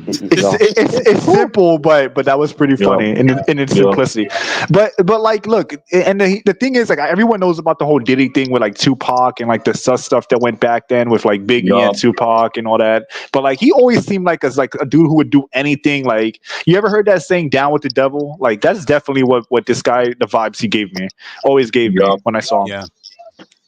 It's simple, but that was pretty Yup. funny in its Yup. simplicity. But like, look, and the thing is, like, everyone knows about the whole Diddy thing with like Tupac and like the sus stuff that went back then with like Biggie and Yup. Tupac and all that. But like, he always seemed like as like a dude who would do anything. Like, you ever heard that saying "down with the devil"? Like, that's definitely what this guy, the vibes he gave me, always gave me Yup. when I saw him. Yeah.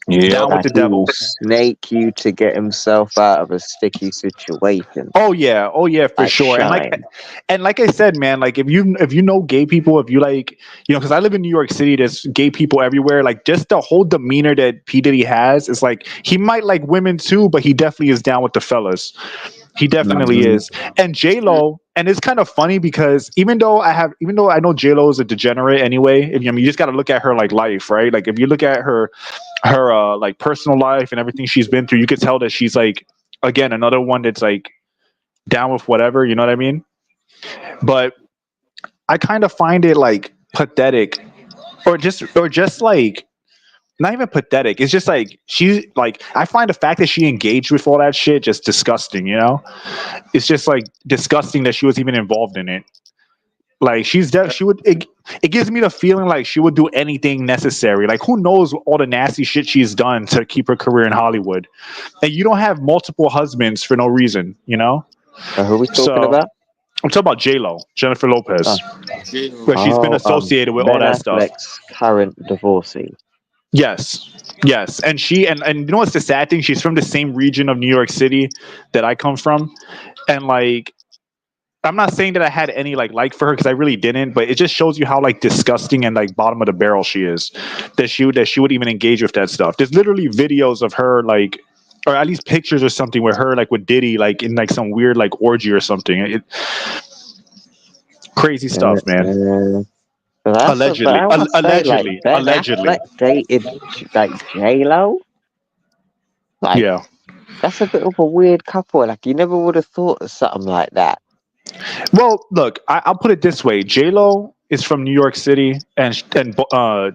Yeah. Down with That the he will devil. snake you to get himself out of a sticky situation. Oh yeah, for Like sure. Shine. And like I said, man, like if you know gay people, if you like, because I live in New York City, there's gay people everywhere. Like just the whole demeanor that P Diddy has is like he might like women too, but he definitely is down with the fellas. He definitely Mhm. is. And J Lo, and it's kind of funny because even though I know J Lo is a degenerate anyway. I mean, you just got to look at her like life, right? Like if you look at her like personal life and everything she's been through, you could tell that she's like again another one that's like down with whatever, you know what I mean? But I kind of find it like pathetic or just like not even pathetic. It's just like she like I find the fact that she engaged with all that shit just disgusting. You know, it's just like disgusting that she was even involved in it. Like she would. It gives me the feeling like she would do anything necessary. Like who knows all the nasty shit she's done to keep her career in Hollywood. And you don't have multiple husbands for no reason. You know. Who are we talking So about? I'm talking about J-Lo, Jennifer Lopez, Oh, where she's been oh, associated with all Ben that stuff. Affleck's current divorcee. Yes. Yes. And and you know what's the sad thing? She's from the same region of New York City that I come from. And like I'm not saying that I had any like for her because I really didn't, but it just shows you how like disgusting and like bottom of the barrel she is. That she would even engage with that stuff. There's literally videos of her like or at least pictures or something where her like with Diddy like in like some weird like orgy or something. Crazy stuff, man. But Allegedly. I must say, like Allegedly. Ben Allegedly. Affleck dated like J-Lo. Like Yeah. that's a bit of a weird couple. Like you never would have thought of something like that. Well, look, I'll put it this way: J-Lo is from New York City, and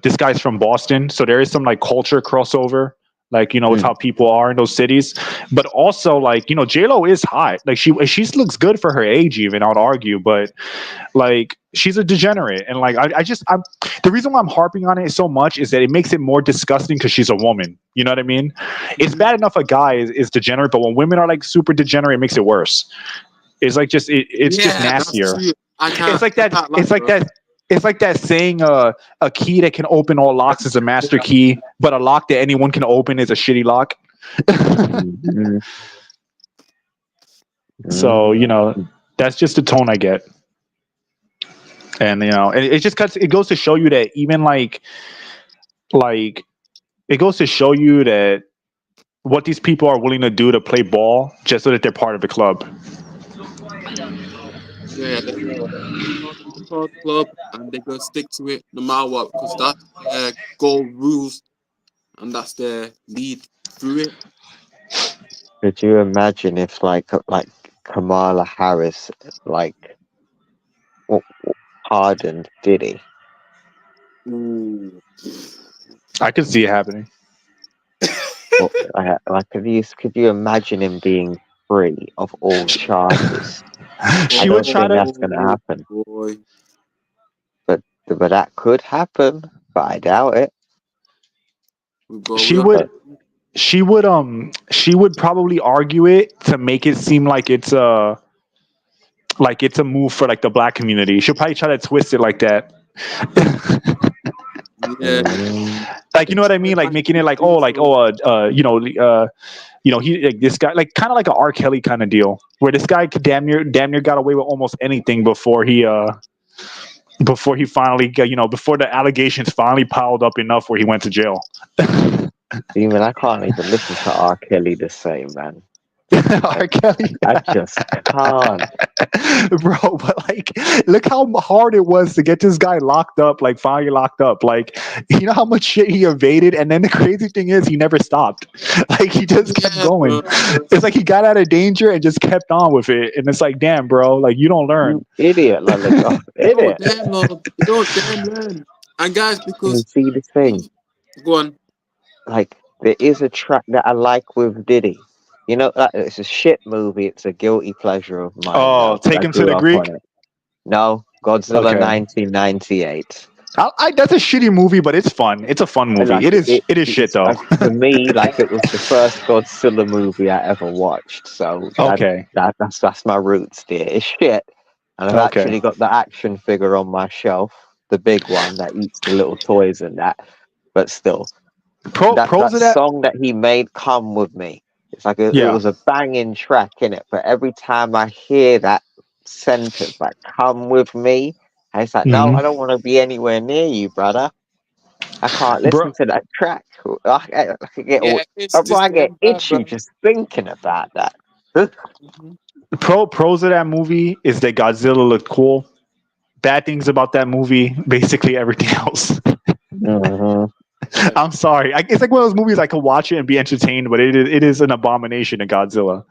this guy's from Boston, so there is some like culture crossover, like with how people are in those cities. But also, like J-Lo is hot. Like she looks good for her age, even I'd argue. But like she's a degenerate, and like I'm the reason why I'm harping on it so much is that it makes it more disgusting because she's a woman. You know what I mean? It's bad enough a guy is degenerate, but when women are like super degenerate, it makes it worse. It's like just it's just nastier. It's like that. It's like that saying a key that can open all locks is a master key, but a lock that anyone can open is a shitty lock. So that's just the tone I get, and it just it goes to show you that even like it goes to show you that what these people are willing to do to play ball just so that they're part of the club. Yeah, they're part of the club, and they're gonna stick to it no matter what, because that's their goal rules, and that's their lead through it. Could you imagine if like Kamala Harris like pardoned Diddy? Ooh. I could see it happening. Like, could you imagine him being free of all charges? She would try to. That's going to happen. Boy. But that could happen. But I doubt it. She would probably argue it to make it seem like it's a move for like the black community. She'll probably try to twist it like that. Yeah. Like you know what I mean? Like making it like he like this guy like kind of like an R. Kelly kind of deal where this guy could damn near got away with almost anything before he finally got, before the allegations finally piled up enough where he went to jail. Even I can't even listen to R. Kelly the same, man. R. Kelly. I just can't. Bro, but like look how hard it was to get this guy locked up, like finally locked up. Like you know how much shit he evaded, and then the crazy thing is he never stopped. Like he just kept going. It's like he got out of danger and just kept on with it. And it's like, damn, bro, like you don't learn. You idiot, like idiot. You don't damn learn. And guys, because you see this thing. Go on. Like there is a track that I like with Diddy. It's a shit movie. It's a guilty pleasure of mine. Oh, Take Him to the Greek? No, Godzilla 1998. That's a shitty movie, but it's fun. It's a fun movie. Like, it is shit, though. For me, like it was the first Godzilla movie I ever watched. So that's my roots, dear. It's shit. And I've actually got the action figure on my shelf, the big one that eats the little toys and that. But still, that song that he made, "Come With Me." It's like it was a banging track in it, but every time I hear that sentence, like "come with me," it's like, no, I don't want to be anywhere near you, brother. I can't listen to that track. I get itchy just thinking about that. Pros of that movie is that Godzilla looked cool. Bad things about that movie, basically everything else. I'm sorry. It's like one of those movies I could watch it and be entertained, but it is an abomination to Godzilla.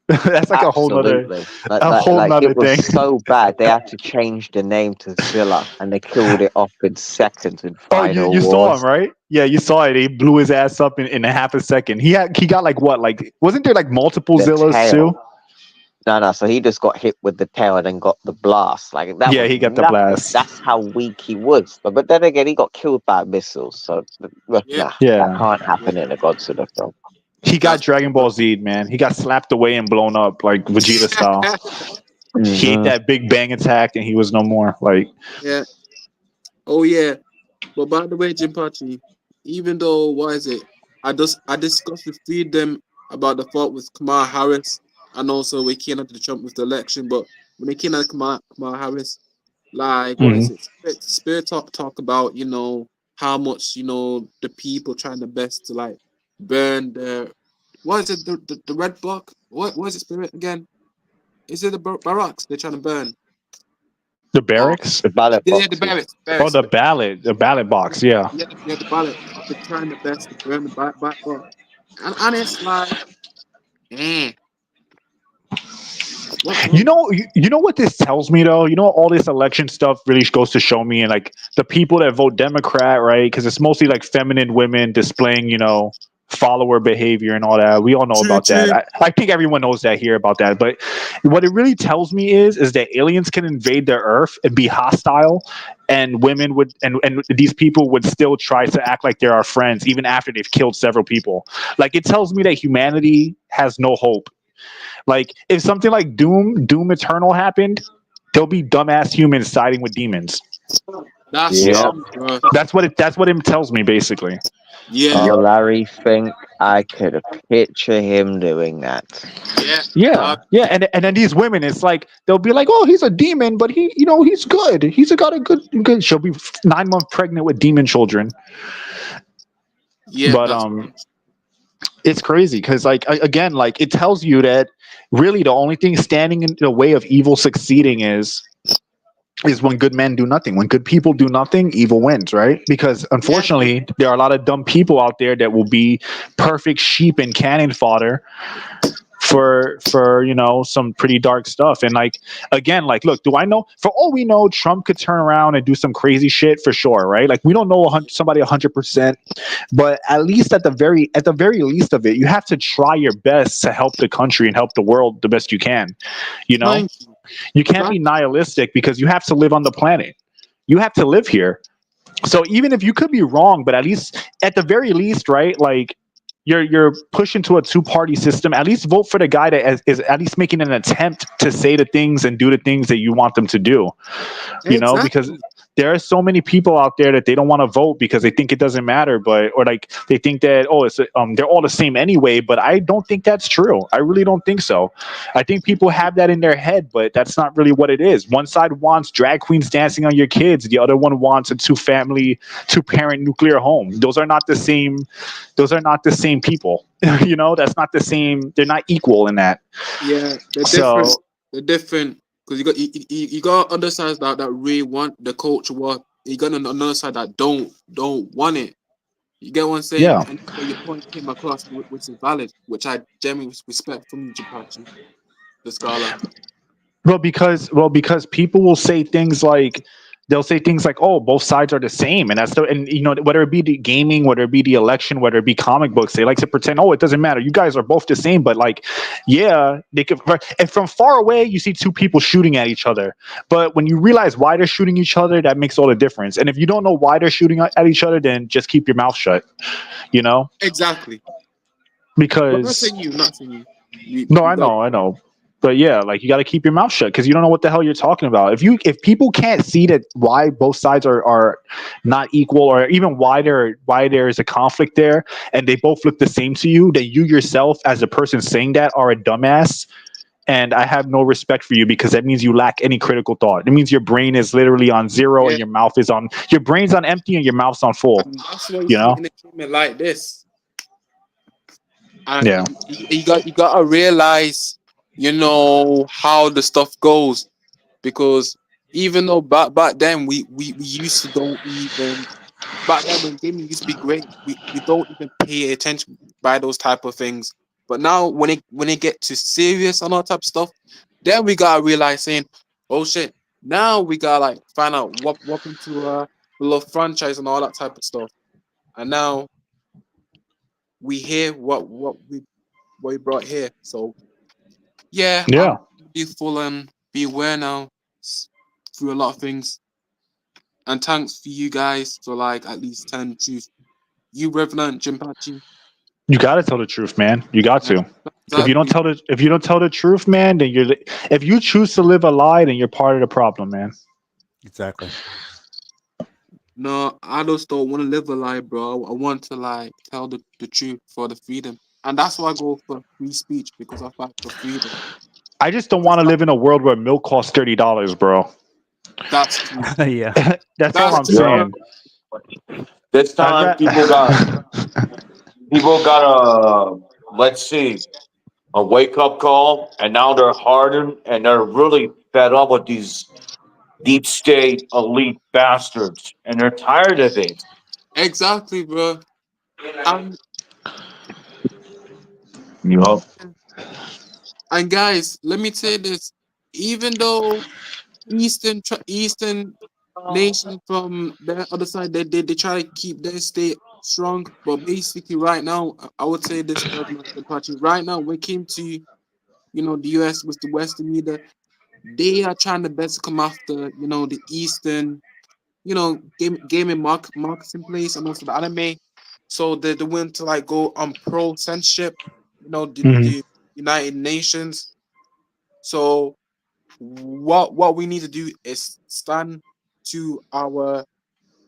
That's like Absolutely. a whole Like nother it was thing. so bad they had to change the name to Zilla, and they killed it off in seconds in Oh, you Final you saw him, Wars. right? Yeah, you saw it. He blew his ass up in a half a second. He got like what? Like wasn't there like multiple The Zillas too? tail. No. So he just got hit with the tail and then got the blast. Like that Yeah, was he got the nothing. blast. That's how weak he was. But then again, he got killed by missiles. So Yeah, nah, that Yeah. can't yeah, happen in a Godzilla film. He got that's Dragon Ball Z, man. He got slapped away and blown up like Vegeta style. He ate Hmm. that big bang attack and he was no more. Like, yeah. Oh yeah. But by the way, Jim Pachi, even though what is it? I discussed with them about the fault with Kamala Harris and also we came out to Trump with the election. But when it came out to Kamala Harris, like what is mhm. it? Spirit talk about how much the people trying their best to like burn the what is it the red block? What is it, Spirit again? Is it the barracks they're trying to burn? The Oh barracks. The ballot yeah, the boxes. barracks, Oh, barracks. the ballot box. Yeah. Yeah, the ballot. They're trying their best to burn the back book. And it's like, eh, what's wrong? You know what this tells me though. You know all this election stuff really goes to show me, and like the people that vote Democrat, right? Because it's mostly like feminine women displaying, follower behavior and all that. We all know True, about that. true. I think everyone knows that here about that. But what it really tells me is that aliens can invade the Earth and be hostile, and women would and these people would still try to act like they're our friends even after they've killed several people. Like it tells me that humanity has no hope. Like if something like Doom Eternal happened, there'll be dumbass humans siding with demons. That's You know, Yep. true, bro. that's what it tells me basically. Yeah, Oh, Larry Fink, I could picture him doing that. yeah. Yeah, yeah, and then these women, it's like they'll be like, "Oh, he's a demon, but he's good. Got a good." She'll be 9 months pregnant with demon children, Yeah, but that's true. it's crazy because again, like it tells you that really the only thing standing in the way of evil succeeding is when good men do nothing. When good people do nothing, evil wins, right? Because Yeah, unfortunately, there are a lot of dumb people out there that will be perfect sheep and cannon fodder for some pretty dark stuff. And like again, like look, do I know? For all we know, Trump could turn around and do some crazy shit for sure, right? Like we don't know somebody 100%, but at least at the very least of it, you have to try your best to help the country and help the world the best you can. You know, thank you. you can't That, be nihilistic because you have to live on the planet. You have to live here. So even if you could be wrong, but at the very least, right? Like you're pushing to a two-party system. At least vote for the guy that is at least making an attempt to say the things and do the things that you want them to do. Because exactly. there are so many people out there that they don't want to vote because they think it doesn't matter, or like they think that they're all the same anyway. But I don't think that's true. I really don't think so. I think people have that in their head, but that's not really what it is. One side wants drag queens dancing on your kids, the other one wants a two parent nuclear home. Those are not the same. Those are not the same people. That's not the same. They're not equal in that. Yeah, they're different. So They're different because you got other sides that really want the culture war. You got another side that don't want it. You get what I'm saying? yeah. And your point came across, which is valid, which I genuinely respect from you, Japachi, the scholar. Because people will say things like they'll say things like, "Oh, both sides are the same," and whether it be the gaming, whether it be the election, whether it be comic books, they like to pretend, "Oh, it doesn't matter. You guys are both the same." But like, yeah, they could. And from far away, you see two people shooting at each other, but when you realize why they're shooting each other, that makes all the difference. And if you don't know why they're shooting at each other, then just keep your mouth shut. You know, Exactly. But not because saying you, not saying you. no, You got I know. But yeah, like you got to keep your mouth shut because you don't know what the hell you're talking about. If people can't see that why both sides are not equal, or even why there is a conflict there, and they both look the same to you, that you yourself as a person saying that are a dumbass. And I have no respect for you because that means you lack any critical thought. It means your brain is literally on zero yeah, and your brain's on empty and your mouth's on full. and that's why you You see know? entertainment like this. And Yeah. you gotta realize, how the stuff goes because even though back then we used to don't even back then when gaming used to be great, we don't even pay attention by those type of things. But now when it get to serious and all type of stuff, then we gotta realize saying, oh shit, now we gotta like find out what into the little franchise and all that type of stuff. And now we hear what we brought here. So yeah, Yeah. I'm be full and be aware now through a lot of things. And thanks for you guys for like at least telling the truth. You Revenant Jimpachi. You got to tell the truth, man. You got Yeah, to. exactly. If you don't tell the truth, man, then if you choose to live a lie, then you're part of the problem, man. Exactly. No, I just don't want to live a lie, bro. I want to like tell the truth for the freedom. And that's why I go for free speech because I fight for freedom. I just don't want to live in a world where milk costs $30, bro. That's true. Yeah. That's all That's I'm true, bro. saying. This time, people got a, let's see, a wake up call, and now they're hardened and they're really fed up with these deep state elite bastards, and they're tired of it. Exactly, bro. And You know, and guys, let me say this. Even though Eastern nation from the other side, they try to keep their state strong, but basically right now, I would say this, Apache. Right now, when it came to the U.S. with the Western media, they are trying their best to come after the Eastern gaming marketing place and also the anime. So they went to like go on pro censorship, Mhm. the United Nations. So what we need to do is stand to our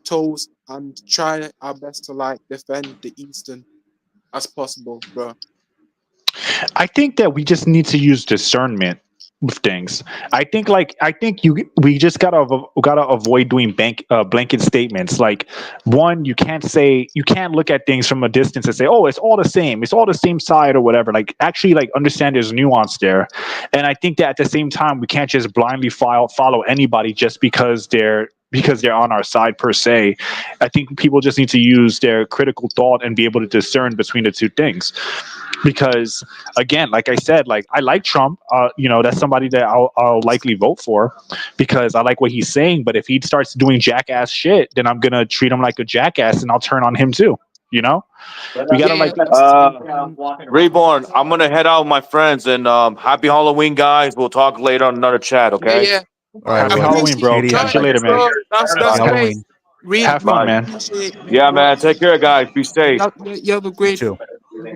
toes and try our best to like defend the Eastern as possible, bro. I think that we just need to use discernment with things. We just gotta avoid doing blanket statements. Like, one, you can't look at things from a distance and say, oh, it's all the same, it's all the same side or whatever. Like, actually, like, understand there's nuance there. And I think that at the same time we can't just blindly follow anybody just because they're on our side per se. I think people just need to use their critical thought and be able to discern between the two things. Because again, like I said, like, I like Trump. That's somebody that I'll likely vote for because I like what he's saying. But if he starts doing jackass shit, then I'm gonna treat him like a jackass and I'll turn on him too. You know, we gotta Yeah, like. Reborn. I'm gonna head out with my friends, and happy Halloween, guys. We'll talk later on another chat. yeah, Okay. yeah. All right, Happy I Will. Halloween, appreciate bro. Katie, you Catch have you joining later, us, man. bro. That's happy great. Halloween. Really, Have fun, really man. appreciate you, Yeah, bro. man. Take care, guys. Be safe. You have a You great, too.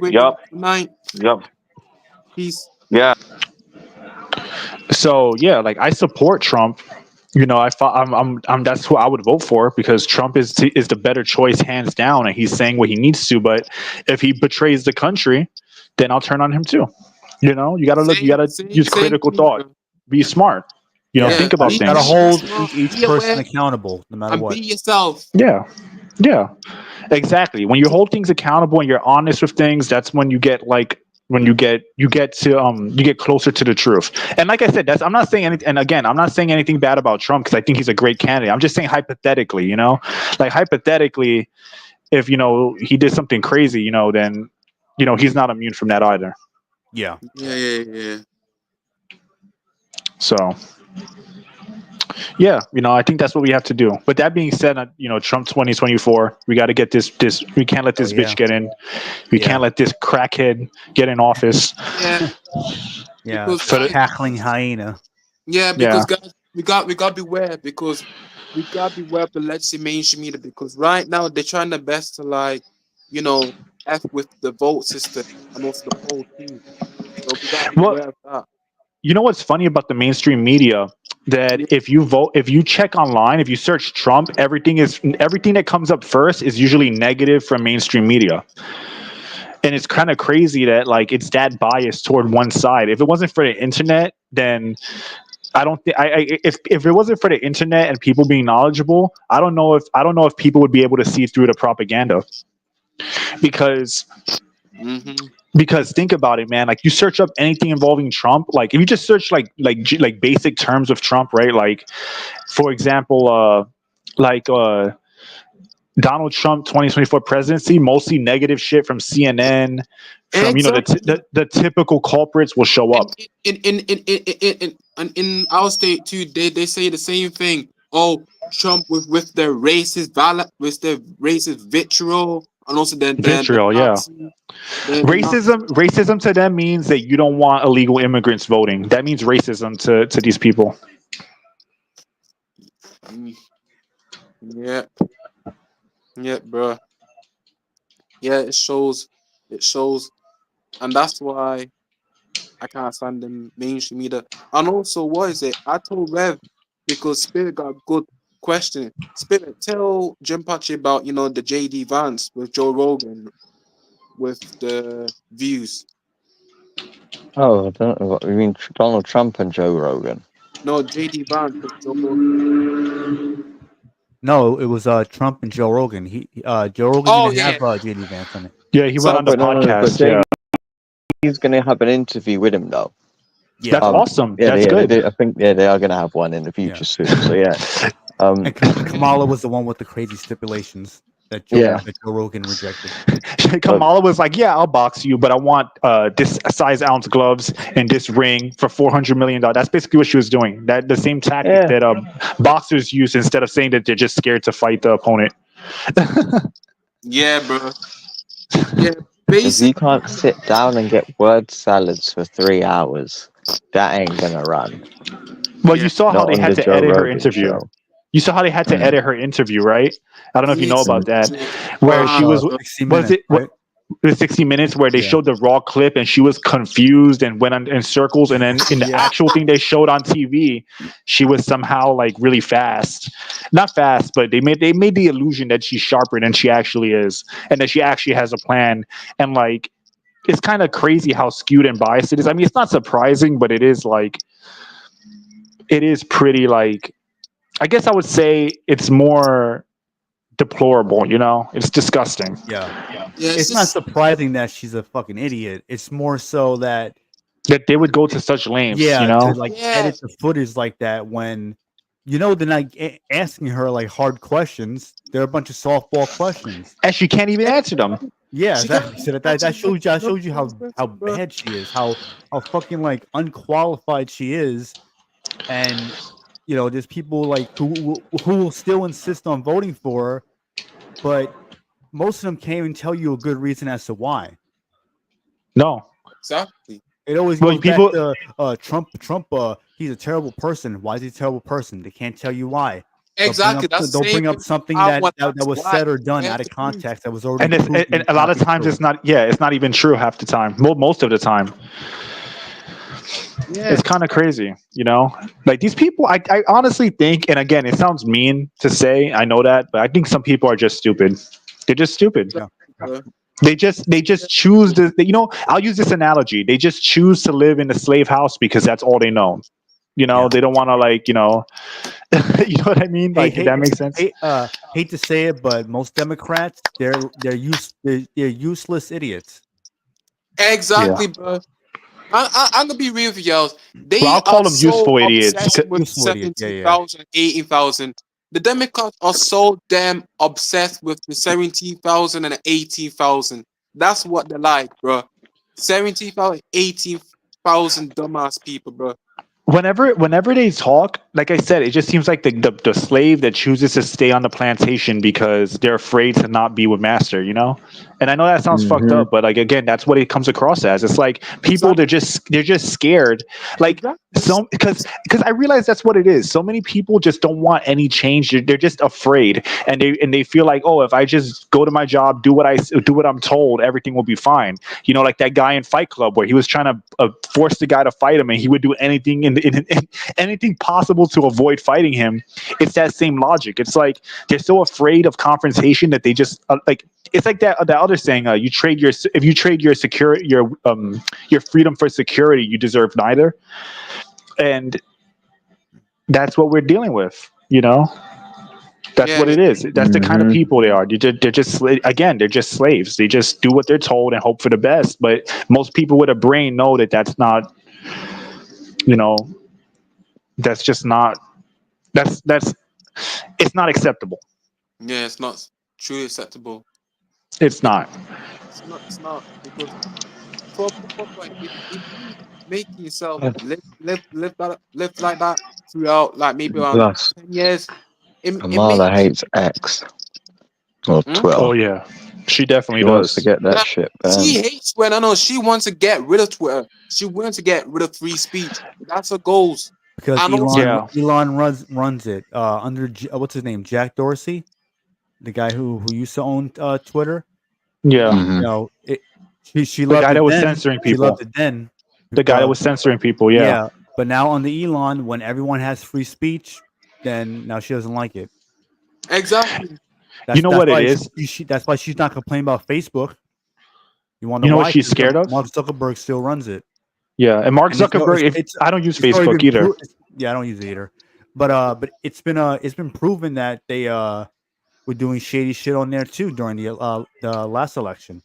Yep. night. Yep. Peace. Yeah. So yeah, like, I support Trump. I'm that's who I would vote for because Trump is the better choice hands down, and he's saying what he needs to. But if he betrays the country, then I'll turn on him too. You gotta look. You Same, gotta same, use same critical to me, thought. bro. Be smart. Yeah. Think Yeah, about Gotta things. be hold smart, each be person aware, accountable, no matter and be what. yourself. Yeah, yeah, exactly. When you hold things accountable and you're honest with things, that's when you get like you get closer to the truth. And like I said, that's I'm not saying anything. And again, I'm not saying anything bad about Trump because I think he's a great candidate. I'm just saying hypothetically, like hypothetically, if he did something crazy, then he's not immune from that either. Yeah. Yeah, yeah, yeah. So yeah, I think that's what we have to do. But that being said, Trump 2024, we got to get this. We can't let Oh this yeah. bitch get in. We Yeah. can't let this crackhead get in office. Yeah, Yeah. because For the, guys, Cackling hyena. yeah. because guys, we got to beware because we got to beware of the legacy mainstream media because right now they're trying their best to like, you know, f with the vote system and also the poll too. So we got to be Well, aware of that. what's funny about the mainstream media? That Yeah, if you check online, if you search Trump, everything that comes up first is usually negative from mainstream media. And it's kind of crazy that like it's that biased toward one side. If it wasn't for the internet, then I don't think if it wasn't for the internet and people being knowledgeable, I don't know if people would be able to see through the propaganda because mm-hmm. think about it, man. Like, you search up anything involving Trump, like if you just search like basic terms of Trump, right? Like, for example, like Donald Trump 2024 presidency, mostly negative shit from CNN, from Exactly. the typical culprits will show up. In our state too, they say the same thing. Oh, Trump with their with their racist vitriol, and also the Vitriol, yeah. Nazi, the Nazi. Racism to them means that you don't want illegal immigrants voting. That means racism to these people. Mm, yeah, yeah, bro. Yeah, it shows, and that's why I can't stand the mainstream media. And also, what is it? I told Rev because Spirit got a good question. Spirit, tell Jim Pachi about the JD Vance with Joe Rogan with the views. Oh, I don't know what you mean. Donald Trump and Joe Rogan. No, JD Vance with Joe Rogan. No, it was Trump and Joe Rogan. Joe Rogan Oh didn't yeah. have JD Vance on it. Yeah, he went So on the But no, but podcast. Yeah, he's going to have an interview with him though. Yeah, that's awesome. Yeah, That's good. I think they are going to have one in the future soon. So yeah. and Kamala was the one with the crazy stipulations that Joe Rogan rejected. Kamala was like, "Yeah, I'll box you, but I want this size ounce gloves and this ring for $400 million." That's basically what she was doing. That the same tactic that boxers use instead of saying that they're just scared to fight the opponent. Yeah, bro. Yeah, If you basically. can't sit down and get word salads for 3 hours, that ain't gonna run. Well, Yeah. you saw how Not they on had the to Joe edit her Rogan interview. show. You saw how they had to edit her interview, right? I don't know if you know about that. Where she was 60 minutes, it? right? The 60 minutes where they showed the raw clip and she was confused and went in circles, and then in the actual thing they showed on TV, she was somehow like really fast. Not fast, but they made the illusion that she's sharper than she actually is, and that she actually has a plan. And like, it's kind of crazy how skewed and biased it is. I mean, it's not surprising, but it is pretty like, I guess I would say it's more deplorable, it's disgusting. Yeah. Yeah, It's not surprising that she's a fucking idiot. It's more so that they would go to such lengths, to like edit the footage like that when they're not asking her like hard questions. They're a bunch of softball questions, and she can't even answer them. Yeah, exactly. So that shows you how bad she is, how fucking like unqualified she is, and there's people like who will still insist on voting for her, but most of them can't even tell you a good reason as to why. No. Exactly. It always goes back to Trump. He's a terrible person. Why is he a terrible person? They can't tell you why. Exactly. They'll bring up something that was said or done out of context that was already. And a lot of times it's not. Yeah, it's not even true half the time. Most of the time. Yeah. It's kind of crazy, Like these people, I honestly think, and again, it sounds mean to say, I know that, but I think some people are just stupid. They're just stupid. Yeah. They just choose to, I'll use this analogy. They just choose to live in the slave house because that's all they know. They don't want to like, you know what I mean? Like, if that makes sense. Hate to say it, but most Democrats, they're useless idiots. Exactly, bro. I'm gonna be real with y'all. I'll call them useful idiots. With 17,000, 18,000. The Democrats are so damn obsessed with the 17,000 and 18,000. That's what they're like, bro. 17,000, 18,000 dumbass people, bro. Whenever they talk, like I said, it just seems like the slave that chooses to stay on the plantation because they're afraid to not be with master, And I know that sounds fucked up, but like again, that's what it comes across as. It's like people they're just scared, like because I realize that's what it is. So many people just don't want any change. They're just afraid, and they feel like, oh, if I just go to my job, do what I'm told, everything will be fine. Like that guy in Fight Club where he was trying to force the guy to fight him, and he would do anything in anything possible to avoid fighting him. It's that same logic. It's like they're so afraid of confrontation that they just like. It's like that other saying: if you trade your security, your freedom for security, you deserve neither. And that's what we're dealing with. That's what it is. That's the kind of people they are. They're just slaves. They just do what they're told and hope for the best. But most people with a brain know that that's not. That's just not. That's. It's not acceptable. Yeah, it's not truly acceptable. It's not. It's not because for a point, if you make yourself live like that throughout, like maybe around Plus, 10 years, it Kamala makes hates X or hmm? Twitter. Oh yeah, she definitely She wants to does. get that That shit she banned. hates when I know she wants to get rid of Twitter. She wants to get rid of free speech. That's her goals. because And also, Yeah, Elon runs it under what's his name, Jack Dorsey, the guy who used to own Twitter. yeah. mhm. You Hmm. know, she The loved guy it that was then. censoring She loved people. it then. The guy that was censoring people. Yeah, Yeah, but now on the Elon, when everyone has free speech, then now she doesn't like it. Exactly. you know That's what it why is. that's why she's not complaining about Facebook. You want to You know know what why? she's Because scared of? Mark Zuckerberg still runs it, Yeah, and Mark and it's no, Zuckerberg. If I don't use it's already Facebook been either. Yeah, I don't use it either, but it's been proven that they were doing shady shit on there too during the last election,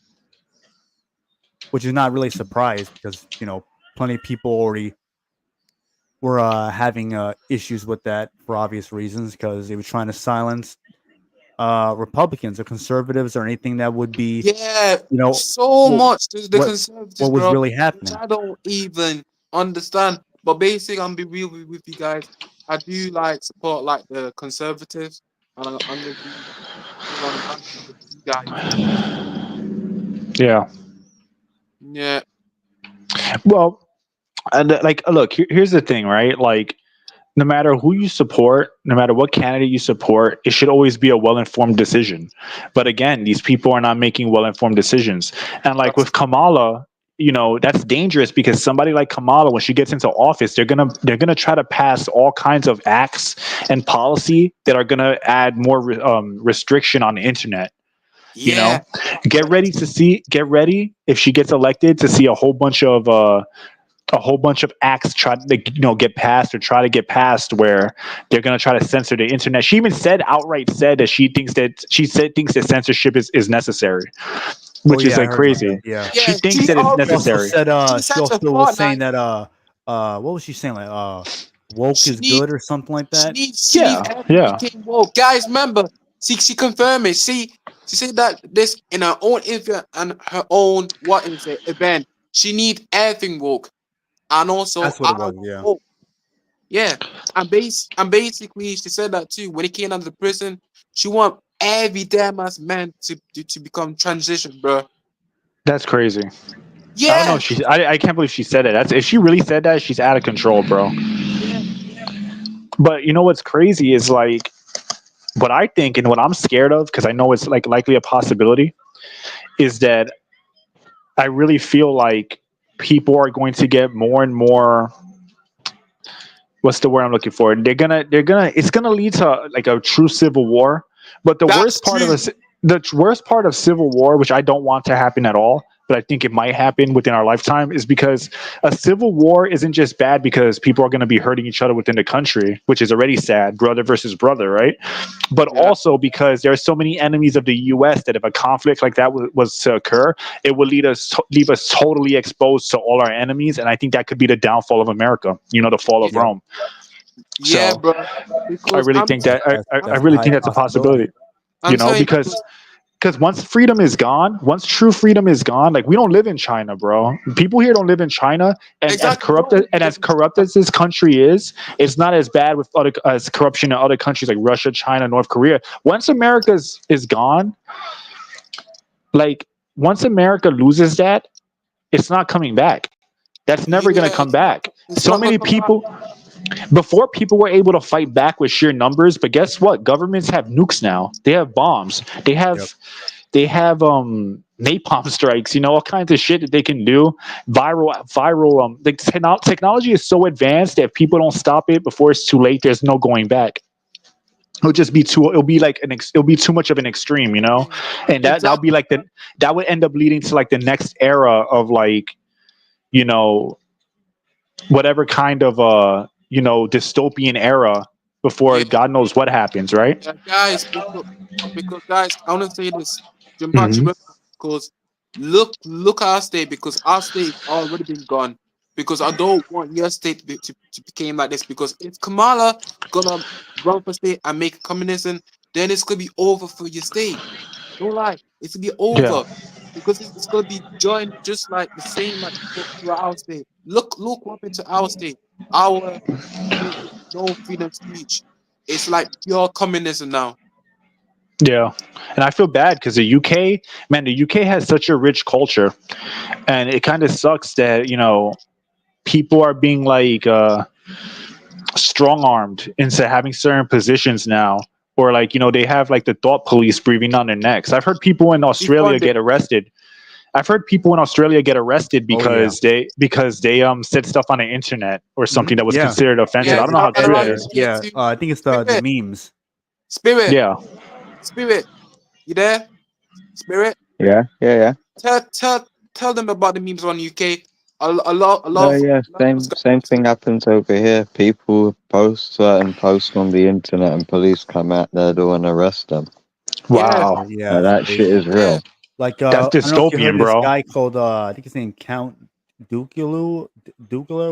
which is not really a surprise because plenty of people already were having issues with that for obvious reasons because they were trying to silence Republicans or conservatives or anything that would be Yeah, you know so what much to the what conservatives, what was bro, really which happening. I don't even understand. But basically, I'm be real with you guys. I do like support like the conservatives, and I'm gonna be on the back of you guys. Yeah. Yeah, Well, and like, look, here's the thing, right? Like, no matter who you support, no matter what candidate you support, it should always be a well-informed decision. But again, these people are not making well-informed decisions. And like that's with Kamala, that's dangerous because somebody like Kamala, when she gets into office, they're gonna try to pass all kinds of acts and policy that are gonna add more restriction on the internet. You yeah, know, get ready if she gets elected to see a whole bunch of acts try to get passed or try to get passed where they're going to try to censor the internet. She even outright said that thinks that censorship is necessary, Oh which is yeah, I like heard about crazy. that. Yeah. She yeah. thinks She that it's She also already necessary. said she she said to also was saying Fortnite. that what was she saying, like woke She is need good or something like that. she needs Yeah, everything yeah, became woke. Guys, remember, she confirmed it. She said that this in her own event and her own what is it event. She need everything woke, and also That's what I it was. want Yeah. woke. Yeah, and basically she said that too when he came out of the prison. She want every damn ass man to become transition, bro. that's crazy. I don't know Yeah, if I can't believe she said it. That's if she really said that, she's out of control, bro. yeah, But you know what's crazy is like what I think and what I'm scared of because I know it's like likely a possibility is that I really feel like people are going to get more and more. What's the word I'm looking for? It's gonna lead to like a true civil war. But that's true. the worst part of civil war, which I don't want to happen at all, but I think it might happen within our lifetime, is because a civil war isn't just bad because people are going to be hurting each other within the country, which is already sad, brother versus brother, right? But Yeah, also because there are so many enemies of the U.S. that if a conflict like that was to occur, it would leave us totally exposed to all our enemies, and I think that could be the downfall of America. The fall of yeah, Yep. Rome. yeah, So bro. I Because really I'm think that I That's a really high think that's a possibility. possibility. I'm telling you Because once freedom is gone, once true freedom is gone, like we don't live in China, bro. People here don't live in China, and as exactly. corrupt as this country is, it's not as bad with other as corruption in other countries like Russia, China, North Korea. Once America is gone, like once America loses that, it's not coming back. That's never gonna Yeah, come back. it's So not gonna many come back. people before people were able to fight back with sheer numbers, but guess what? Governments have nukes now. They have bombs. Yep. They have napalm strikes, all kinds of shit that they can do. Viral the technology is so advanced that if people don't stop it before it's too late, there's no going back. It'll be like it'll be too much of an extreme, and that'll Exactly. be like that would end up leading to like the next era of like, you know, whatever kind of dystopian era before Yeah, God knows what happens, right? yeah, guys. Because guys, I want to say this. Jump out Hmm. your because look at our state because our state already been gone. Because I don't want your state to become like this. Because if Kamala gonna run for state and make communism, then it's gonna be over for your state. Don't lie, it's gonna be Yeah. over because it's gonna be joined just like the same like to our state. Look what happened to our state. Our state with no freedom of speech. It's like pure communism now. Yeah. And I feel bad because the UK, man, the UK has such a rich culture, and it kind of sucks that people are being like strong armed into having certain positions now, or like they have like the thought police breathing down their necks. I've heard people in Australia Defunded. get arrested. I've heard people in Australia get arrested Oh yeah. because they said stuff on the internet or something that was Yeah. considered offensive. Yeah, I Yeah. don't know how and true around that Yeah. is. this year Yeah. too. I think it's the Spirit, memes. spirit, Yeah. spirit. You there? Spirit. Yeah, yeah, yeah. Tell them about the memes on UK. A lot No, yeah, of us same got same thing arrested. happens over here. People post certain posts on the internet, and police come out their door and arrest them. Yeah, Yeah. Like, It's that shit crazy. is yeah, real. Like That's I don't know if you heard dystopian, of this bro. guy called I think his name Count Dukula,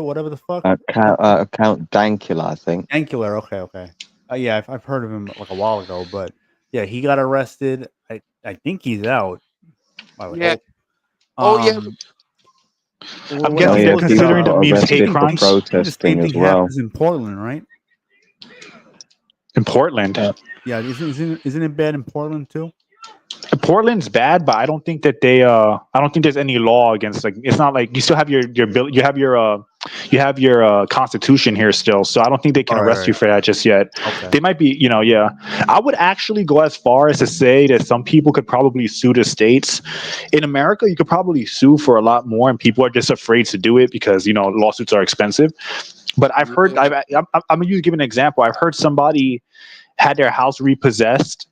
whatever the fuck. Count Dankula, I think. Ankler. Okay. Okay. Yeah, I've heard of him like a while ago, but yeah, he got arrested. I think he's out. I would yeah. hope. Oh yeah, Um, I'm what Oh he guessing yeah, they're posted. people considering the got memes hate arrested I for think crimes the same protesting thing as well. happens in Portland, right? in Portland. Uh, Yeah, isn't it bad in Portland too? Portland's bad, but I don't think that I don't think there's any law against, like, it's not like you still have your bill, you have your constitution here still, so I don't think they can All right, arrest right. you for that just yet. Okay. They might be, yeah. I would actually go as far as to say that some people could probably sue the states. In America, you could probably sue for a lot more, and people are just afraid to do it because lawsuits are expensive. But I've heard, yeah, I'm gonna give an example. I've heard somebody had their house repossessed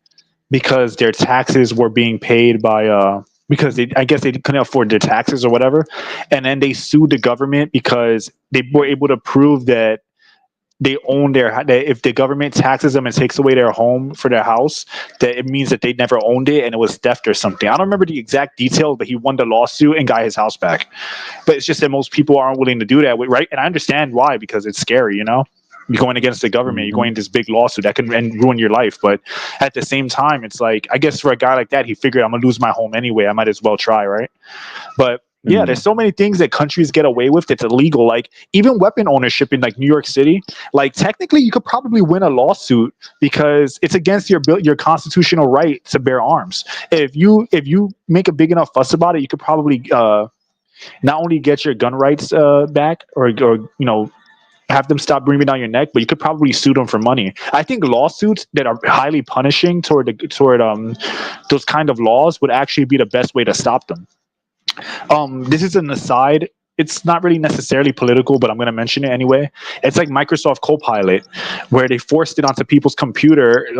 because their taxes were being paid by because I guess they couldn't afford their taxes or whatever, and then they sued the government because they were able to prove that they own that if the government taxes them and takes away their home for their house, that it means that they never owned it and it was theft or something. I don't remember the exact details, but he won the lawsuit and got his house back. But it's just that most people aren't willing to do that, right? And I understand why, because it's scary, You're going against the government, you're mhm. going this big lawsuit that can ruin your life. But at the same time, it's like, I guess for a guy like that, he figured I'm gonna lose my home anyway. I might as well try, right? But yeah, there's so many things that countries get away with that's illegal. Like even weapon ownership in like New York City. Like technically, you could probably win a lawsuit because it's against your constitutional right to bear arms. If you make a big enough fuss about it, you could probably not only get your gun rights back, or have them stop breathing down your neck, but you could probably sue them for money. I think lawsuits that are highly punishing toward those kind of laws would actually be the best way to stop them. This is an aside. It's not really necessarily political, but I'm going to mention it anyway. It's like Microsoft Copilot, where they forced it onto people's computers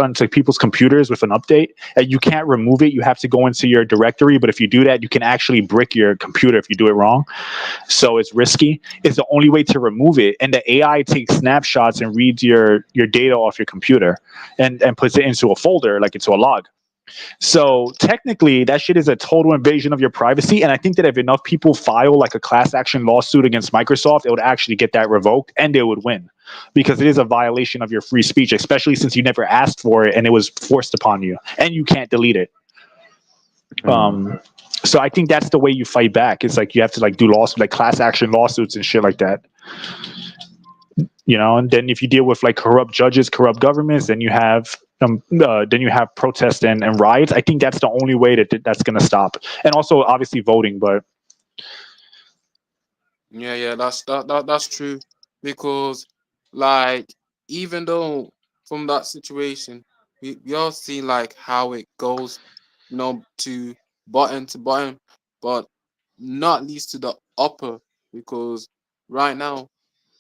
with an update, and you can't remove it. You have to go into your directory, but if you do that, you can actually brick your computer if you do it wrong. So it's risky. It's the only way to remove it, and the AI takes snapshots and reads your data off your computer, and puts it into a folder, like into a log. So technically, that shit is a total invasion of your privacy. And I think that if enough people file like a class action lawsuit against Microsoft, it would actually get that revoked and they would win, because it is a violation of your free speech, especially since you never asked for it and it was forced upon you and you can't delete it. So I think that's the way you fight back. It's like you have to like do lawsuits, like class action lawsuits and shit like that. And then if you deal with like corrupt judges, corrupt governments, then you have protests and riots. I think that's the only way that's going to stop. And also obviously voting, but yeah. That's true because like even though from that situation we all see like how it goes, to bottom, but not least to the upper because right now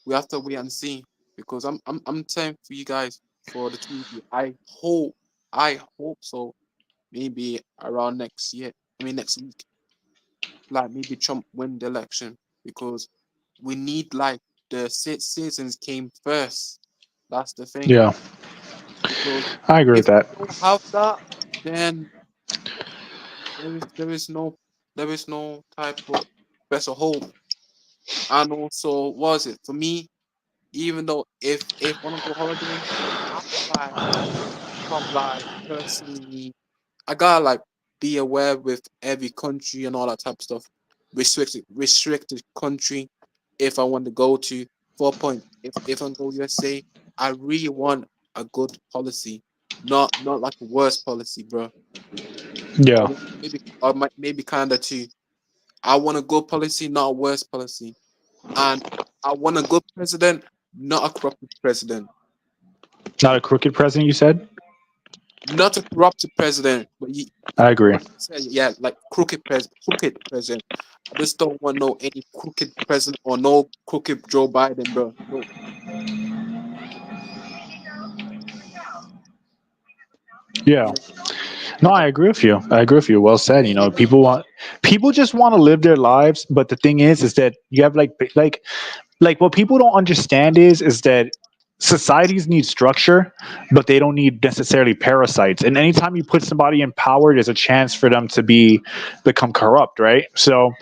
we have to wait and see because I'm saying for you guys for the two of you, I hope so maybe around next year. I mean next week, like maybe Trump win the election because we need like the citizens came first. That's the thing yeah, because I agree with if we that. don't have that, then there is no type of better hope. And also, was it for me? Even though if wanna go holiday, I fly from like personally, I gotta like be aware with every country and all that type of stuff. Restricted country if I want to go to 4 point. If I go USA, I really want a good policy, not like a worse policy, bro. Yeah. Maybe kind of two. I want a good policy, not a worse policy, and I want a good president, not a corrupt president. Not a crooked president, you said? Not a corrupt president, but I agree. but you said, yeah, like crooked president. I just don't want no any crooked president or no crooked Joe Biden, bro. No, Yeah. you know, No, I agree with you. I agree with you. Well said. You know, people just want to live their lives, but the thing is that you have like what people don't understand is that societies need structure, but they don't need necessarily parasites. And anytime you put somebody in power, there's a chance for them to become corrupt, right? So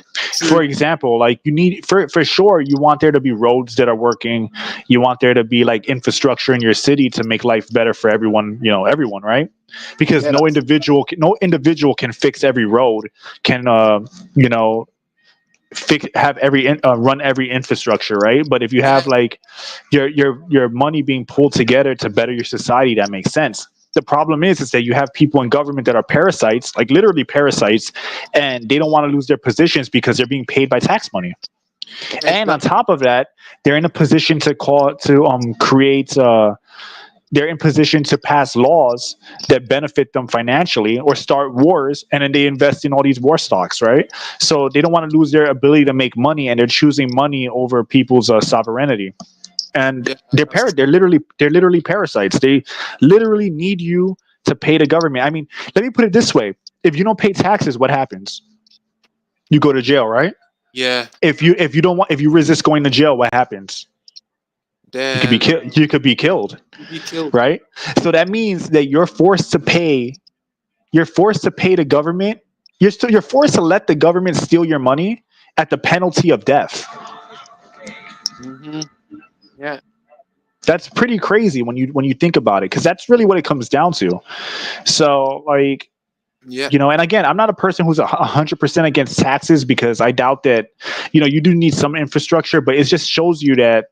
for true. example, like you need for sure you want there to be roads that are working, you want there to be like infrastructure in your city to make life better for everyone, everyone, right? Because Yeah, that's no individual can fix every road, can you know have run every infrastructure, right? But if you yeah, have like your money being pulled together to better your society, that makes sense. The problem is that you have people in government that are parasites, like literally parasites, and they don't want to lose their positions because they're being paid by tax money. And on exactly. top of that, they're in a position to create they're in position to pass laws that benefit them financially or start wars, and then they invest in all these war stocks, right? So they don't want to lose their ability to make money, and they're choosing money over people's sovereignty. And Yeah, that's they're true. literally parasites. They literally need you to pay the government. I mean, let me put it this way: if you don't pay taxes, what happens? You go to jail, right? Yeah, If you resist going to jail, what happens? You could be then killed. You could be killed, you be killed. right? So that means that you're forced to pay. You're forced to pay the government. You're forced to let the government steal your money at the penalty of death. Mm-hmm. Yeah, That's pretty crazy when you think about it, because that's really what it comes down to. So like, yeah, and again, I'm not a person who's 100% against taxes, because I doubt that you do need some infrastructure, but it just shows you that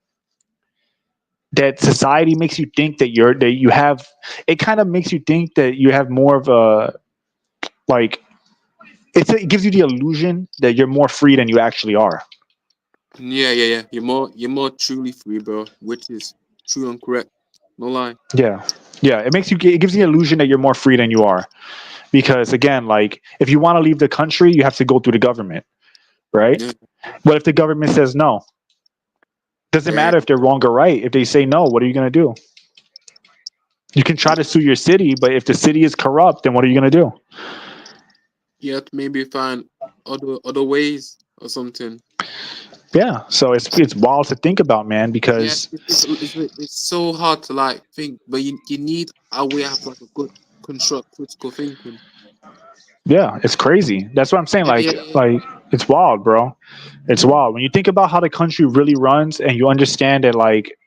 society makes you think that you have. It kind of makes you think that you have more of a, like, it gives you the illusion that you're more free than you actually are. yeah. You're more truly free, bro, which is true and correct. No lie. Yeah, yeah. It gives you the illusion that you're more free than you are, because again, like, if you want to leave the country, you have to go through the government, right? Yeah, What if the government says no? Doesn't then matter if they're wrong or right. If they say no, what are you going to do? You can try you, to sue your city, but if the city is corrupt, then what are you going to do? you have to maybe find other ways or something. Yeah. So it's wild to think about, man, Yeah, because it's so hard to like think, but you need a way of like a good construct critical thinking. yeah, it's crazy. That's what I'm saying. Yeah, Like yeah, yeah. like it's wild, bro. It's wild when you think about how the country really runs, and you understand that, like,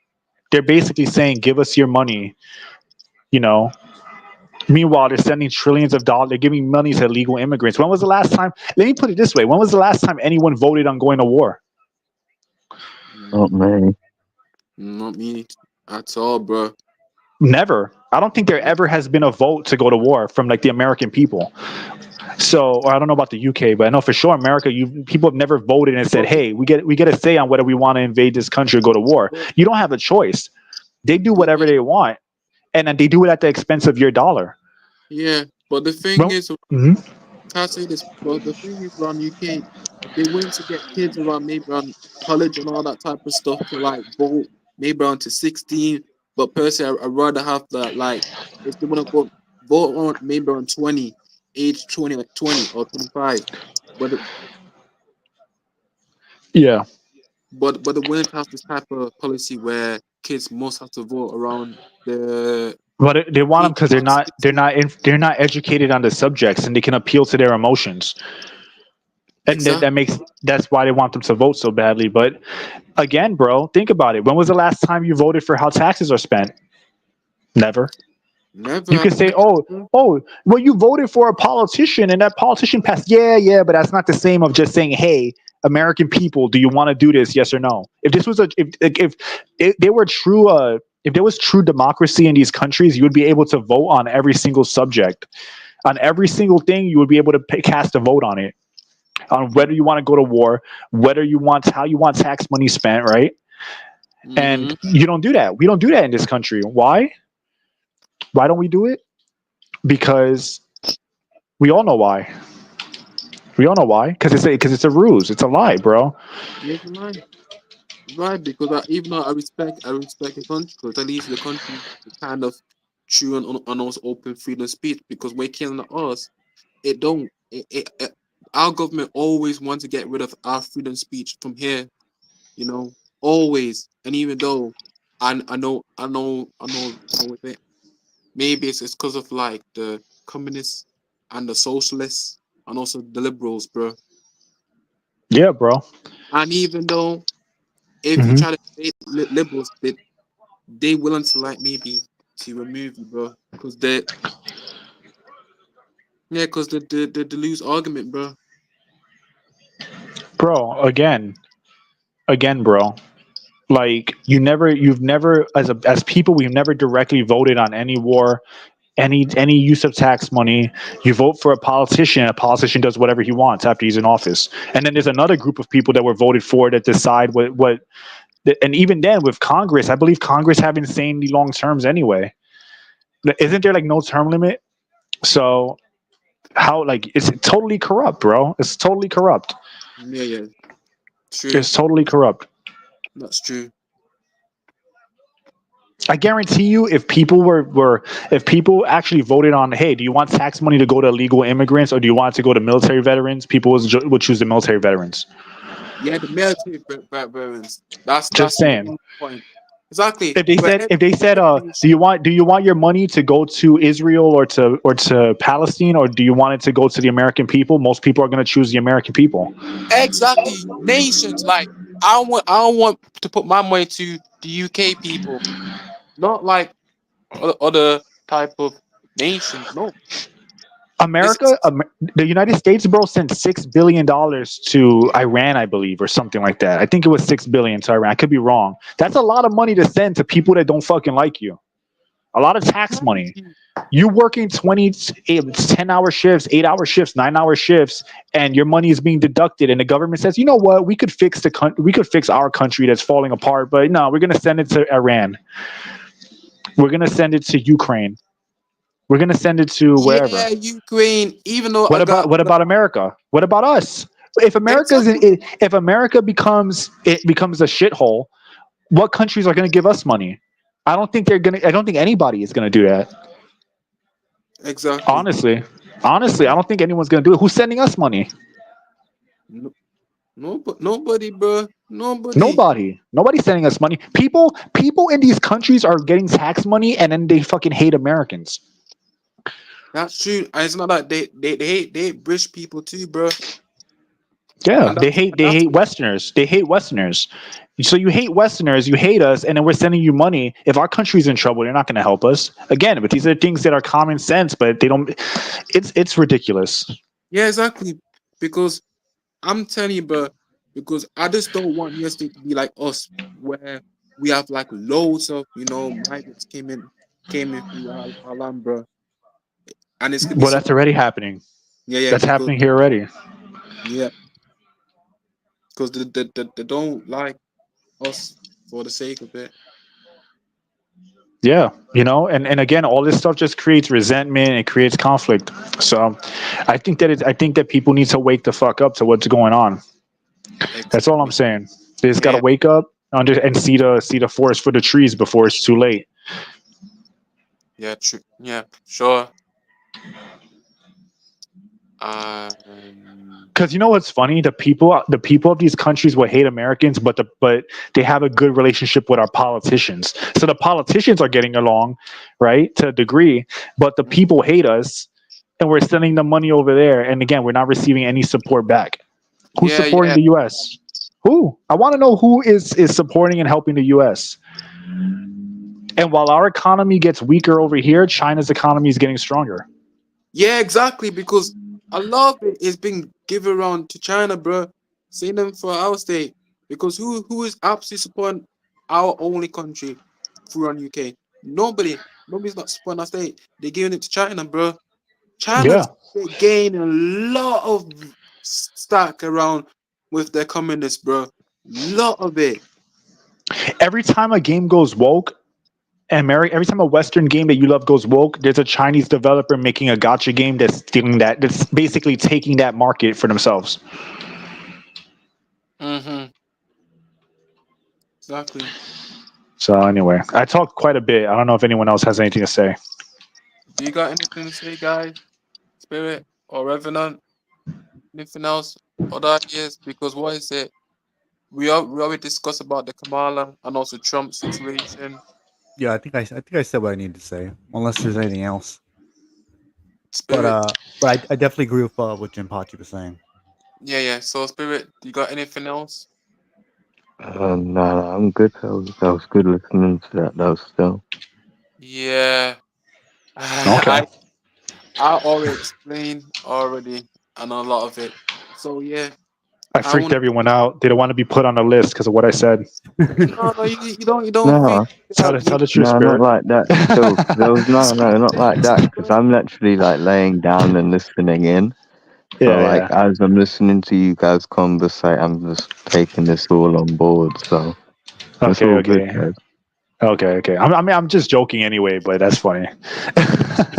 they're basically saying, "Give us your money," you know. Meanwhile, they're sending trillions of dollars. They're giving money to illegal immigrants. When was the last time? Let me put it this way: when was the last time anyone voted on going to war? Not Mm, me. not me at all, bro. Never. I don't think there ever has been a vote to go to war from, like, the American people. So, or I don't know about the UK, but I know for sure America, people have never voted and said, But, "Hey, we get a say on whether we want to invade this country or go to war." but, You don't have a choice. They do but whatever they want, and then they do it at the expense of your dollar. yeah, but the thing Well, is, mhm. can I say this? But the thing is, around UK, they went to get kids around maybe around college and all that type of stuff to like vote maybe around to 16. But personally, I'd rather have that like if they want to go vote on maybe around 20, age 20, like 20 or 25. But Yeah, but they wouldn't have this type of policy where kids must have to vote around the but they want them age because around 16. they're not educated on the subjects, and they can appeal to their emotions, and Exactly. that's why they want them to vote so badly. But again, bro, think about it. When was the last time you voted for how taxes are spent? Never. Never. You can say, oh, well, you voted for a politician and that politician passed. Yeah, but that's not the same of just saying, hey, American people, do you want to do this? Yes or no? If this was if there were true if there was true democracy in these countries, you would be able to vote on every single subject, on every single thing. You would be able to cast a vote on it, on whether you want to go to war, whether you want how you want tax money spent, right? Mm-hmm. And you don't do that. We don't do that in this country. Why? Why don't we do it? Because we all know why. We all know why. Because it's a ruse. It's a lie, bro. Yes, right. Right, because even though I respect the country, because at least the country is kind of true on us open freedom of speech. Because we're killing us, it don't. Our government always wants to get rid of our freedom of speech from here. You know, always. And even though I know with it, maybe it's because of like the communists and the socialists and also the liberals, bro. Yeah, bro. And even though if you Hmm. try to debate liberals, they willing to like maybe to remove you, bro, because because the lose argument, bro. Bro, again, bro. Like you've never, as people, we've never directly voted on any war, any use of tax money. You vote for a politician does whatever he wants after he's in office. And then there's another group of people that were voted for that decide what and even then with Congress, I believe Congress have insanely long terms anyway. Isn't there like no term limit? So how, like, it's totally corrupt, bro. It's totally corrupt. Yeah, true. It's totally corrupt. That's true. I guarantee you, if people if people actually voted on, hey, do you want tax money to go to illegal immigrants or do you want it to go to military veterans? People would choose the military veterans. Yeah, the military veterans. That's Just the saying. main point. Exactly. If they But said, every do you want your money to go to Israel or to Palestine, or do you want it to go to the American people? Most people are going to choose the American people. exactly nations like I don't want to put my money to the UK people, not like other type of nations. No, this is The United States, bro, sent $6 billion to Iran, I believe, or something like that. I think it was 6 billion to Iran. I could be wrong. That's a lot of money to send to people that don't fucking like you. A lot of tax money. You working 10-hour shifts, 8-hour shifts, 9-hour shifts, and your money is being deducted. And the government says, you know what, we could fix we could fix our country that's falling apart, but no, we're gonna send it to Iran. We're gonna send it to Ukraine. We're gonna send it to yeah, wherever. Ukraine. Even though What about America? What about us? exactly If America becomes a shithole, what countries are going to give us money? I don't think anybody is going to do that. exactly Honestly, I don't think anyone's going to do it. Who's sending us money? no, nobody, bro, nobody. Nobody's sending us money. People in these countries are getting tax money and then they fucking hate Americans. That's true. And it's not like they hate British people too, bro. Yeah, And they that's hate Westerners. They hate Westerners. So you hate Westerners, you hate us, and then we're sending you money. If our country's in trouble, you're not going to help us. Again, but these are things that are common sense, but they don't. It's ridiculous. yeah, exactly. Because I'm telling you, bro, because I just don't want US to be like us, where we have like loads of migrants came in through our land, bro, and it's gonna be Well, so that's already happening. yeah That's because happening here already. yeah because they don't like us for the sake of it. Yeah, and again, all this stuff just creates resentment. It creates conflict. So, I think that people need to wake the fuck up to what's going on. That's all I'm Exactly. saying. They just got to Yeah, wake up and see the forest for the trees before it's too late. yeah, true. Yeah, sure. Um, Because you know what's funny? The people of these countries will hate Americans, but they have a good relationship with our politicians. So the politicians are getting along, right, to a degree, but the people hate us, and we're sending the money over there. And again, we're not receiving any support back. Who's supporting yeah. the U.S.? Who? I want to know who is supporting and helping the U.S. And while our economy gets weaker over here, China's economy is getting stronger. Yeah, exactly. Because a lot of it is being given around to China, bro. Same them for our state. Because who is absolutely supporting our only country through on UK? Nobody. Nobody's not supporting our state. They're giving it to China, bro. Yeah. China's gaining a lot of stack around with their communists, bro. Lot of it. Every time a game goes woke, every time a Western game that you love goes woke, there's a Chinese developer making a gotcha game that's stealing that. That's basically taking that market for themselves. Mm-hmm. Exactly. So anyway, I talked quite a bit. I don't know if anyone else has anything to say. Do you got anything to say, guys? Spirit or Revenant? Anything else? Other ideas? Because what is it? We already discussed about the Kamala and also Trump situation. Yeah, I think I said what I needed to say. Unless there's anything else. But Spirit, I definitely agree with what Jim Pachi was saying. yeah. So Spirit, do you got anything else? No, I'm good. That was good listening to that. That was still. Yeah. Okay. I already explained already and a lot of it. So yeah, I I freaked want everyone out. They don't want to be put on a list because of what I said. no, you don't feel No, that Tell we the truth, no, not Spirit. like that. Still, there was no, not like that. Because I'm literally like laying down and listening in. So like Yeah, as I'm listening to you guys conversate, I'm just taking this all on board. So yeah. it's all good, Okay. guys. Okay. I mean, I'm just joking anyway, but that's funny.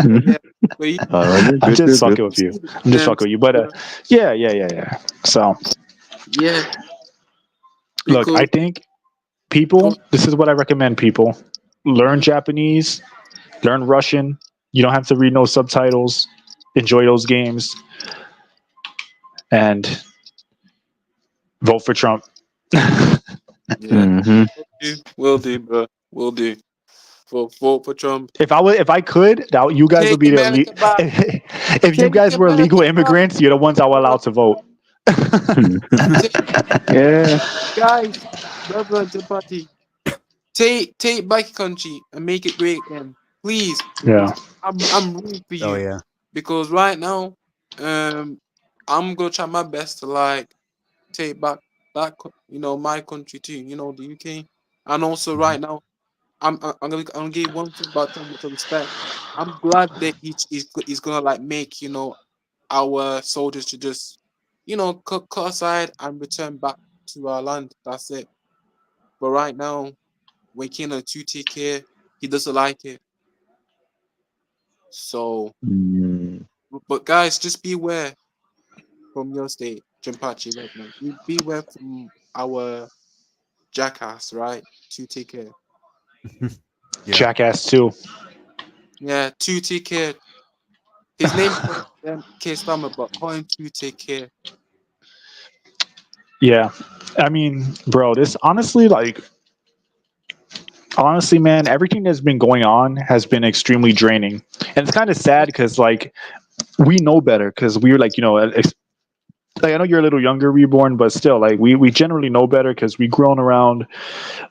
yeah, but you Oh, you're I'm good, just you're good. fucking with you. see the I'm just them, fucking with you. But yeah. So yeah, look, because I think people. go- This is what I recommend. People learn mhm, Japanese, learn Russian. You don't have to read no subtitles. Enjoy those games and vote for Trump. yeah, Mm-hmm. will do, bro, will do. Vote for Trump. If I could, that you guys would Take be the America back. if you Take guys were illegal America back, immigrants, you're the ones that were bro. allowed to vote. Take, Yeah. guys, Reverend Jabati. Take back your country and make it great again, please. Yeah. Because I'm rooting for Oh you. yeah. Because right now, um, I'm gonna try my best to like take back my country too. The UK, and also Mhm. right now, I'm gonna give one thing about Tom with respect. I'm glad that he's gonna like make our soldiers to just cut aside and return back to our land. That's it. But right now, when Kano to take care, he doesn't like it. So, Mm. but guys, just beware from your state, Jimpachi Redman. Beware from our jackass, right? To take care. Yeah. Jackass too. Yeah, to take care. His name's K Stammer, but call him to take care. Yeah. I mean, bro, this honestly, man, everything that's been going on has been extremely draining. And it's kind of sad because like we know better because we're like, like I know you're a little younger, reborn, but still, like we generally know better because we grown around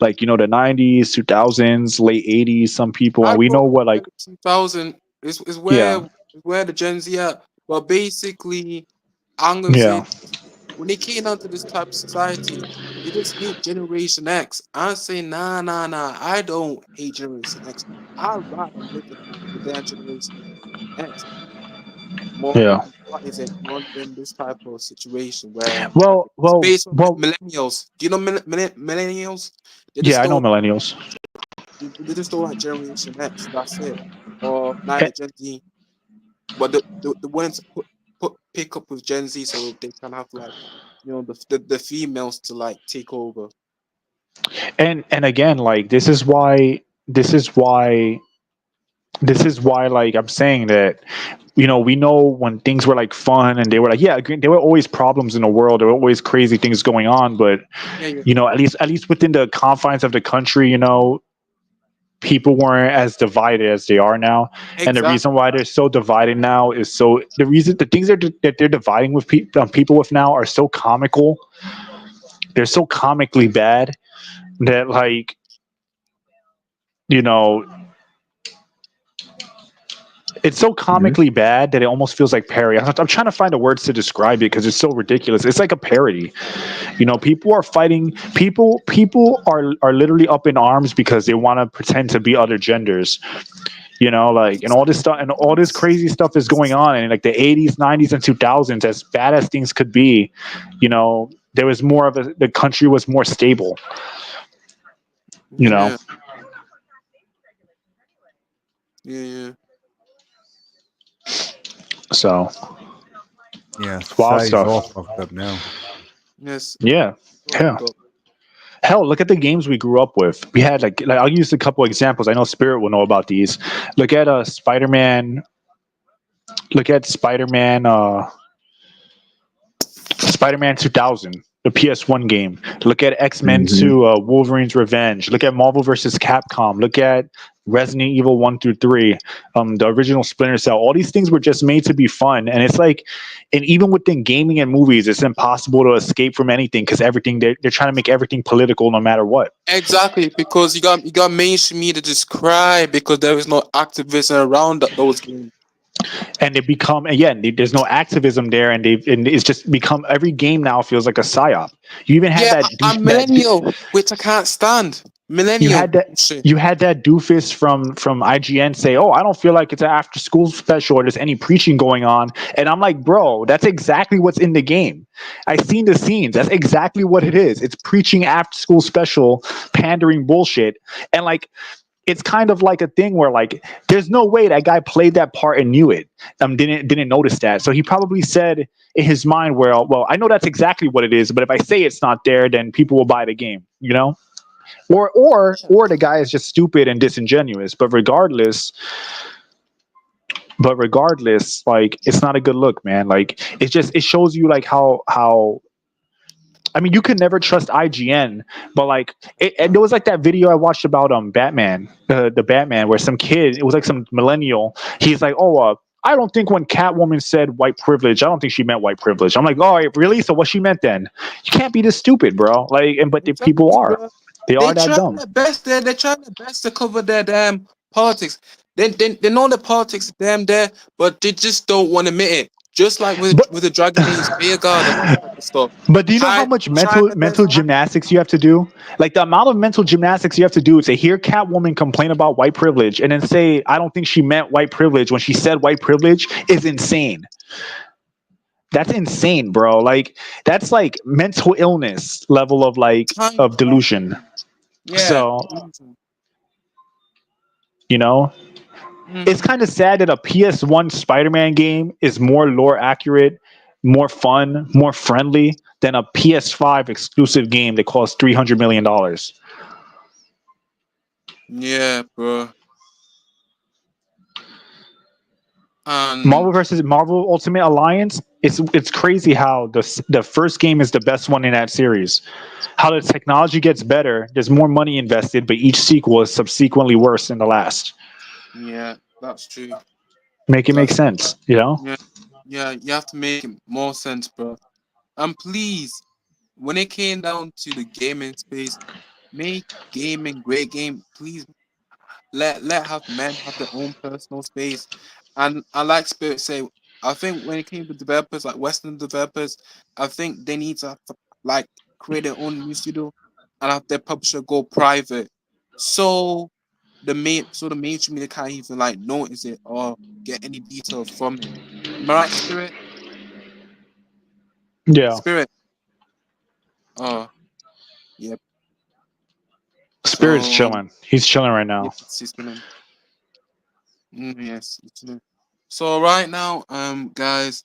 like the 90s, 2000s, late 80s. Some people, I and we grew know up what in like 2000 is yeah, where the Gen Z at. But basically, I'm gonna say yeah, when they came onto this type of society, they just hate Generation X. I say, nah. I don't hate Generation X. I'd rather live with their Generation X more yeah. than what is it? More than this type of situation where Well, it's well, based on well. millennials. Do you know millennials? They Yeah, just I know don't. millennials. They just don't like Generation X. That's it. Or Eh, neither Gen Z. But the ones to pick up with Gen Z so they can have like the females to like take over. and again, like this is why like I'm saying that we know when things were like fun and they were like yeah there were always problems in the world, there were always crazy things going on, but Yeah. at least within the confines of the country, people weren't as divided as they are now. And the reason Exactly. why they're so divided now is the things that they're dividing with people with now are so comical, they're so comically bad that like you know, it's so comically bad that it almost feels like parody. I'm trying to find the words to describe it because it's so ridiculous. It's like a parody. You know, people are fighting. People are literally up in arms because they want to pretend to be other genders. You know, like, and all this stuff and all this crazy stuff is going on in like the 80s, 90s, and 2000s. As bad as things could be, you know, there was more of the country was more stable. You know, Yeah, yeah. so Yeah, it's wild society's all stuff. fucked up now. Yes, Yeah, yeah. fucked up. Hell, look at the games we grew up with. We had like I'll use a couple examples. I know Spirit will know about these. Look at Spider-Man. Look at Spider-Man. Spider-Man 2000, the PS1 game. Look at X-Men Hmm. 2, Wolverine's Revenge. Look at Marvel vs. Capcom. Look at Resident Evil 1 through 3, the original Splinter Cell. All these things were just made to be fun, and it's like, and even within gaming and movies, it's impossible to escape from anything because everything they're trying to make everything political no matter what. Exactly, because you got mainstream media just cry because there is no activism around those games. And they become again, there's no activism there, and it's just become every game now feels like a psyop. You even had Yeah, that I'm millennial, which I can't stand. you Millennial had that shit. you had that doofus from IGN say, "Oh, I don't feel like it's an after school special or there's any preaching going on." And I'm like, "Bro, that's exactly what's in the game. I seen the scenes. That's exactly what it is. It's preaching after school special, pandering bullshit." And like it's kind of like a thing where like there's no way that guy played that part and knew it. Didn't notice that. So he probably said in his mind, well, I know that's exactly what it is, but if I say it's not there, then people will buy the game, you know? Or the guy is just stupid and disingenuous. But regardless, like it's not a good look, man. Like it shows you like how I mean, you could never trust IGN, but like, and there was like that video I watched about Batman, the Batman, where some kid, it was like some millennial. He's like, "Oh, I don't think when Catwoman said white privilege, I don't think she meant white privilege." I'm like, "Oh, really? So what she meant then? You can't be this stupid, bro." Like, and but the people Exactly, are, bro. they They are that try dumb. their best. They're trying their best to cover their damn politics. They know the politics damn there, but they just don't want to admit it. Just like But with the Dragon Age Spear Guard and that type of stuff. But do you know how Hide, much try mental their best. mental gymnastics you have to do? Like the amount of mental gymnastics you have to do to hear Catwoman complain about white privilege and then say, "I don't think she meant white privilege" when she said white privilege is insane. That's insane, bro. Like that's like mental illness level of like Time. of delusion. Yeah. So, you know, it's Mm-hmm. kind of sad that a PS1 Spider-Man game is more lore accurate, more fun, more friendly than a PS5 exclusive game that costs $300 million. Yeah, bro. Marvel And versus Marvel Ultimate Alliance. It's crazy how the first game is the best one in that series. How the technology gets better, there's more money invested, but each sequel is subsequently worse than the last. yeah, that's true. Make it make That's sense, you know? yeah, yeah. You have to make it more sense, bro. And please, when it came down to the gaming space, make gaming great game. Please let have men have their own personal space. And I like Spirit say, I think when it came to developers like Western developers, I think they need to like create their own new studio and have their publisher go private. So the mainstream media can't even like notice it or get any details from it. Am I right, Spirit? Yeah. Spirit. Oh, yep. Spirit's So chilling. He's chilling right now. yes, he's been yes, it's been. So right now, guys,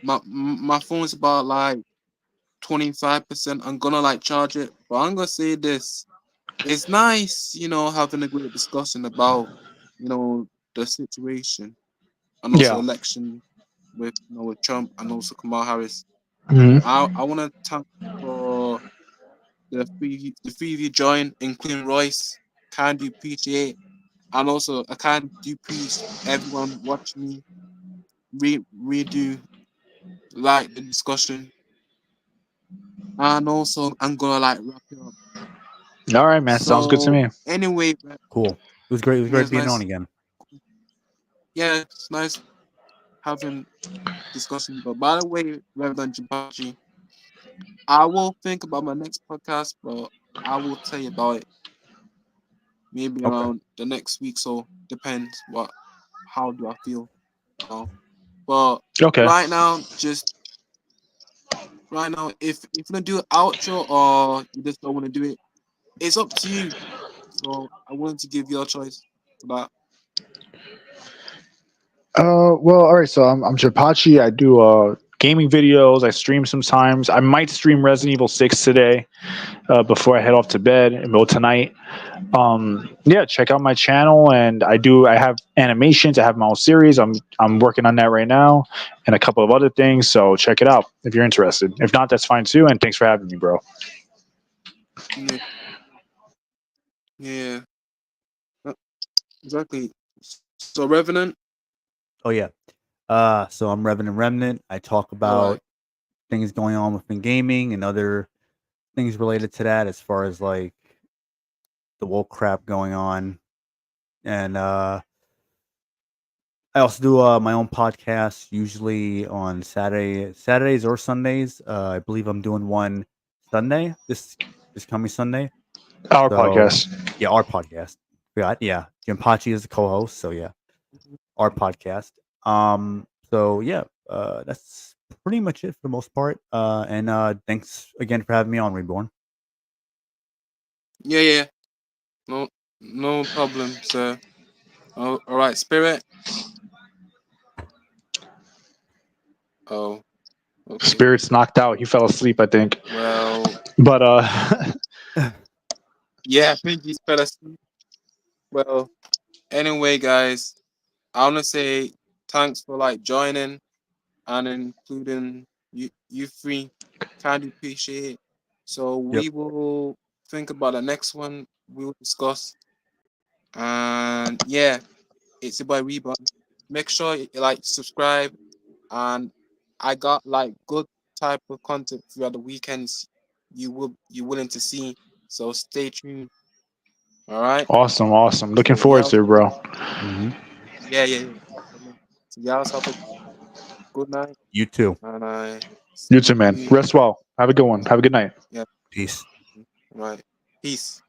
my phone's about like 25%. I'm gonna like charge it, but I'm gonna say this. It's nice, having a great discussion about, the situation and also Yeah. election with with Trump and also Kamala Harris. Mhm. I wanna thank for the three of you join, including Royce. Can do appreciate and also I can do appreciate everyone watching me redo like the discussion. And also, I'm gonna like wrap it up. All right, man. Sounds good to So me. anyway, Cool. It was great. It was yeah, great it's being nice. on again. Yeah, it's nice having discussion. But by the way, Reverend Jibachi, I will think about my next podcast, but I will tell you about it maybe Okay. around the next week. So depends how do I feel. But Okay. right now, if you're gonna do an outro or you just don't want to do it, it's up to you. So I wanted to give you a choice for that. Well, all right. So I'm Japachi. I do gaming videos. I stream sometimes. I might stream Resident Evil 6 today before I head off to bed. Well, tonight. Yeah, check out my channel, and I have animations. I have my own series. I'm working on that right now, and a couple of other things. So check it out if you're interested. If not, that's fine too. And thanks for having me, bro. Yeah, yeah, exactly. So Revenant, Oh yeah. So I'm Revenant Remnant. I talk all about right. things going on within gaming and other things related to that, as far as like the woke crap going on. And I also do my own podcast, usually on Saturdays or Sundays. I believe I'm doing one Sunday this coming Sunday. Our So podcast. yeah, our podcast. Yeah, Jim Pachi is the co-host. So yeah, our podcast. So yeah, that's pretty much it for the most part. And thanks again for having me on, Reborn. Yeah, yeah. No problem, sir. Oh, all right, Spirit. Oh, okay. Spirit's knocked out. He fell asleep, I think. Well, But yeah, I think he's fell asleep. Well, anyway, guys, I wanna say thanks for like joining and including you three. Kind of appreciate it. So Yep. we will think about the next one we will discuss. And yeah, it's your boy Reborn. Make sure you like subscribe, and I got like good type of content throughout the weekends you willing to see. So stay tuned. All right. awesome. Looking So forward to it, bro. Hmm. yeah. So y'all have a good night, You too. and I You see too, man. you. Rest well. Have a good one. Have a good night. Yeah. Peace. Right. Peace.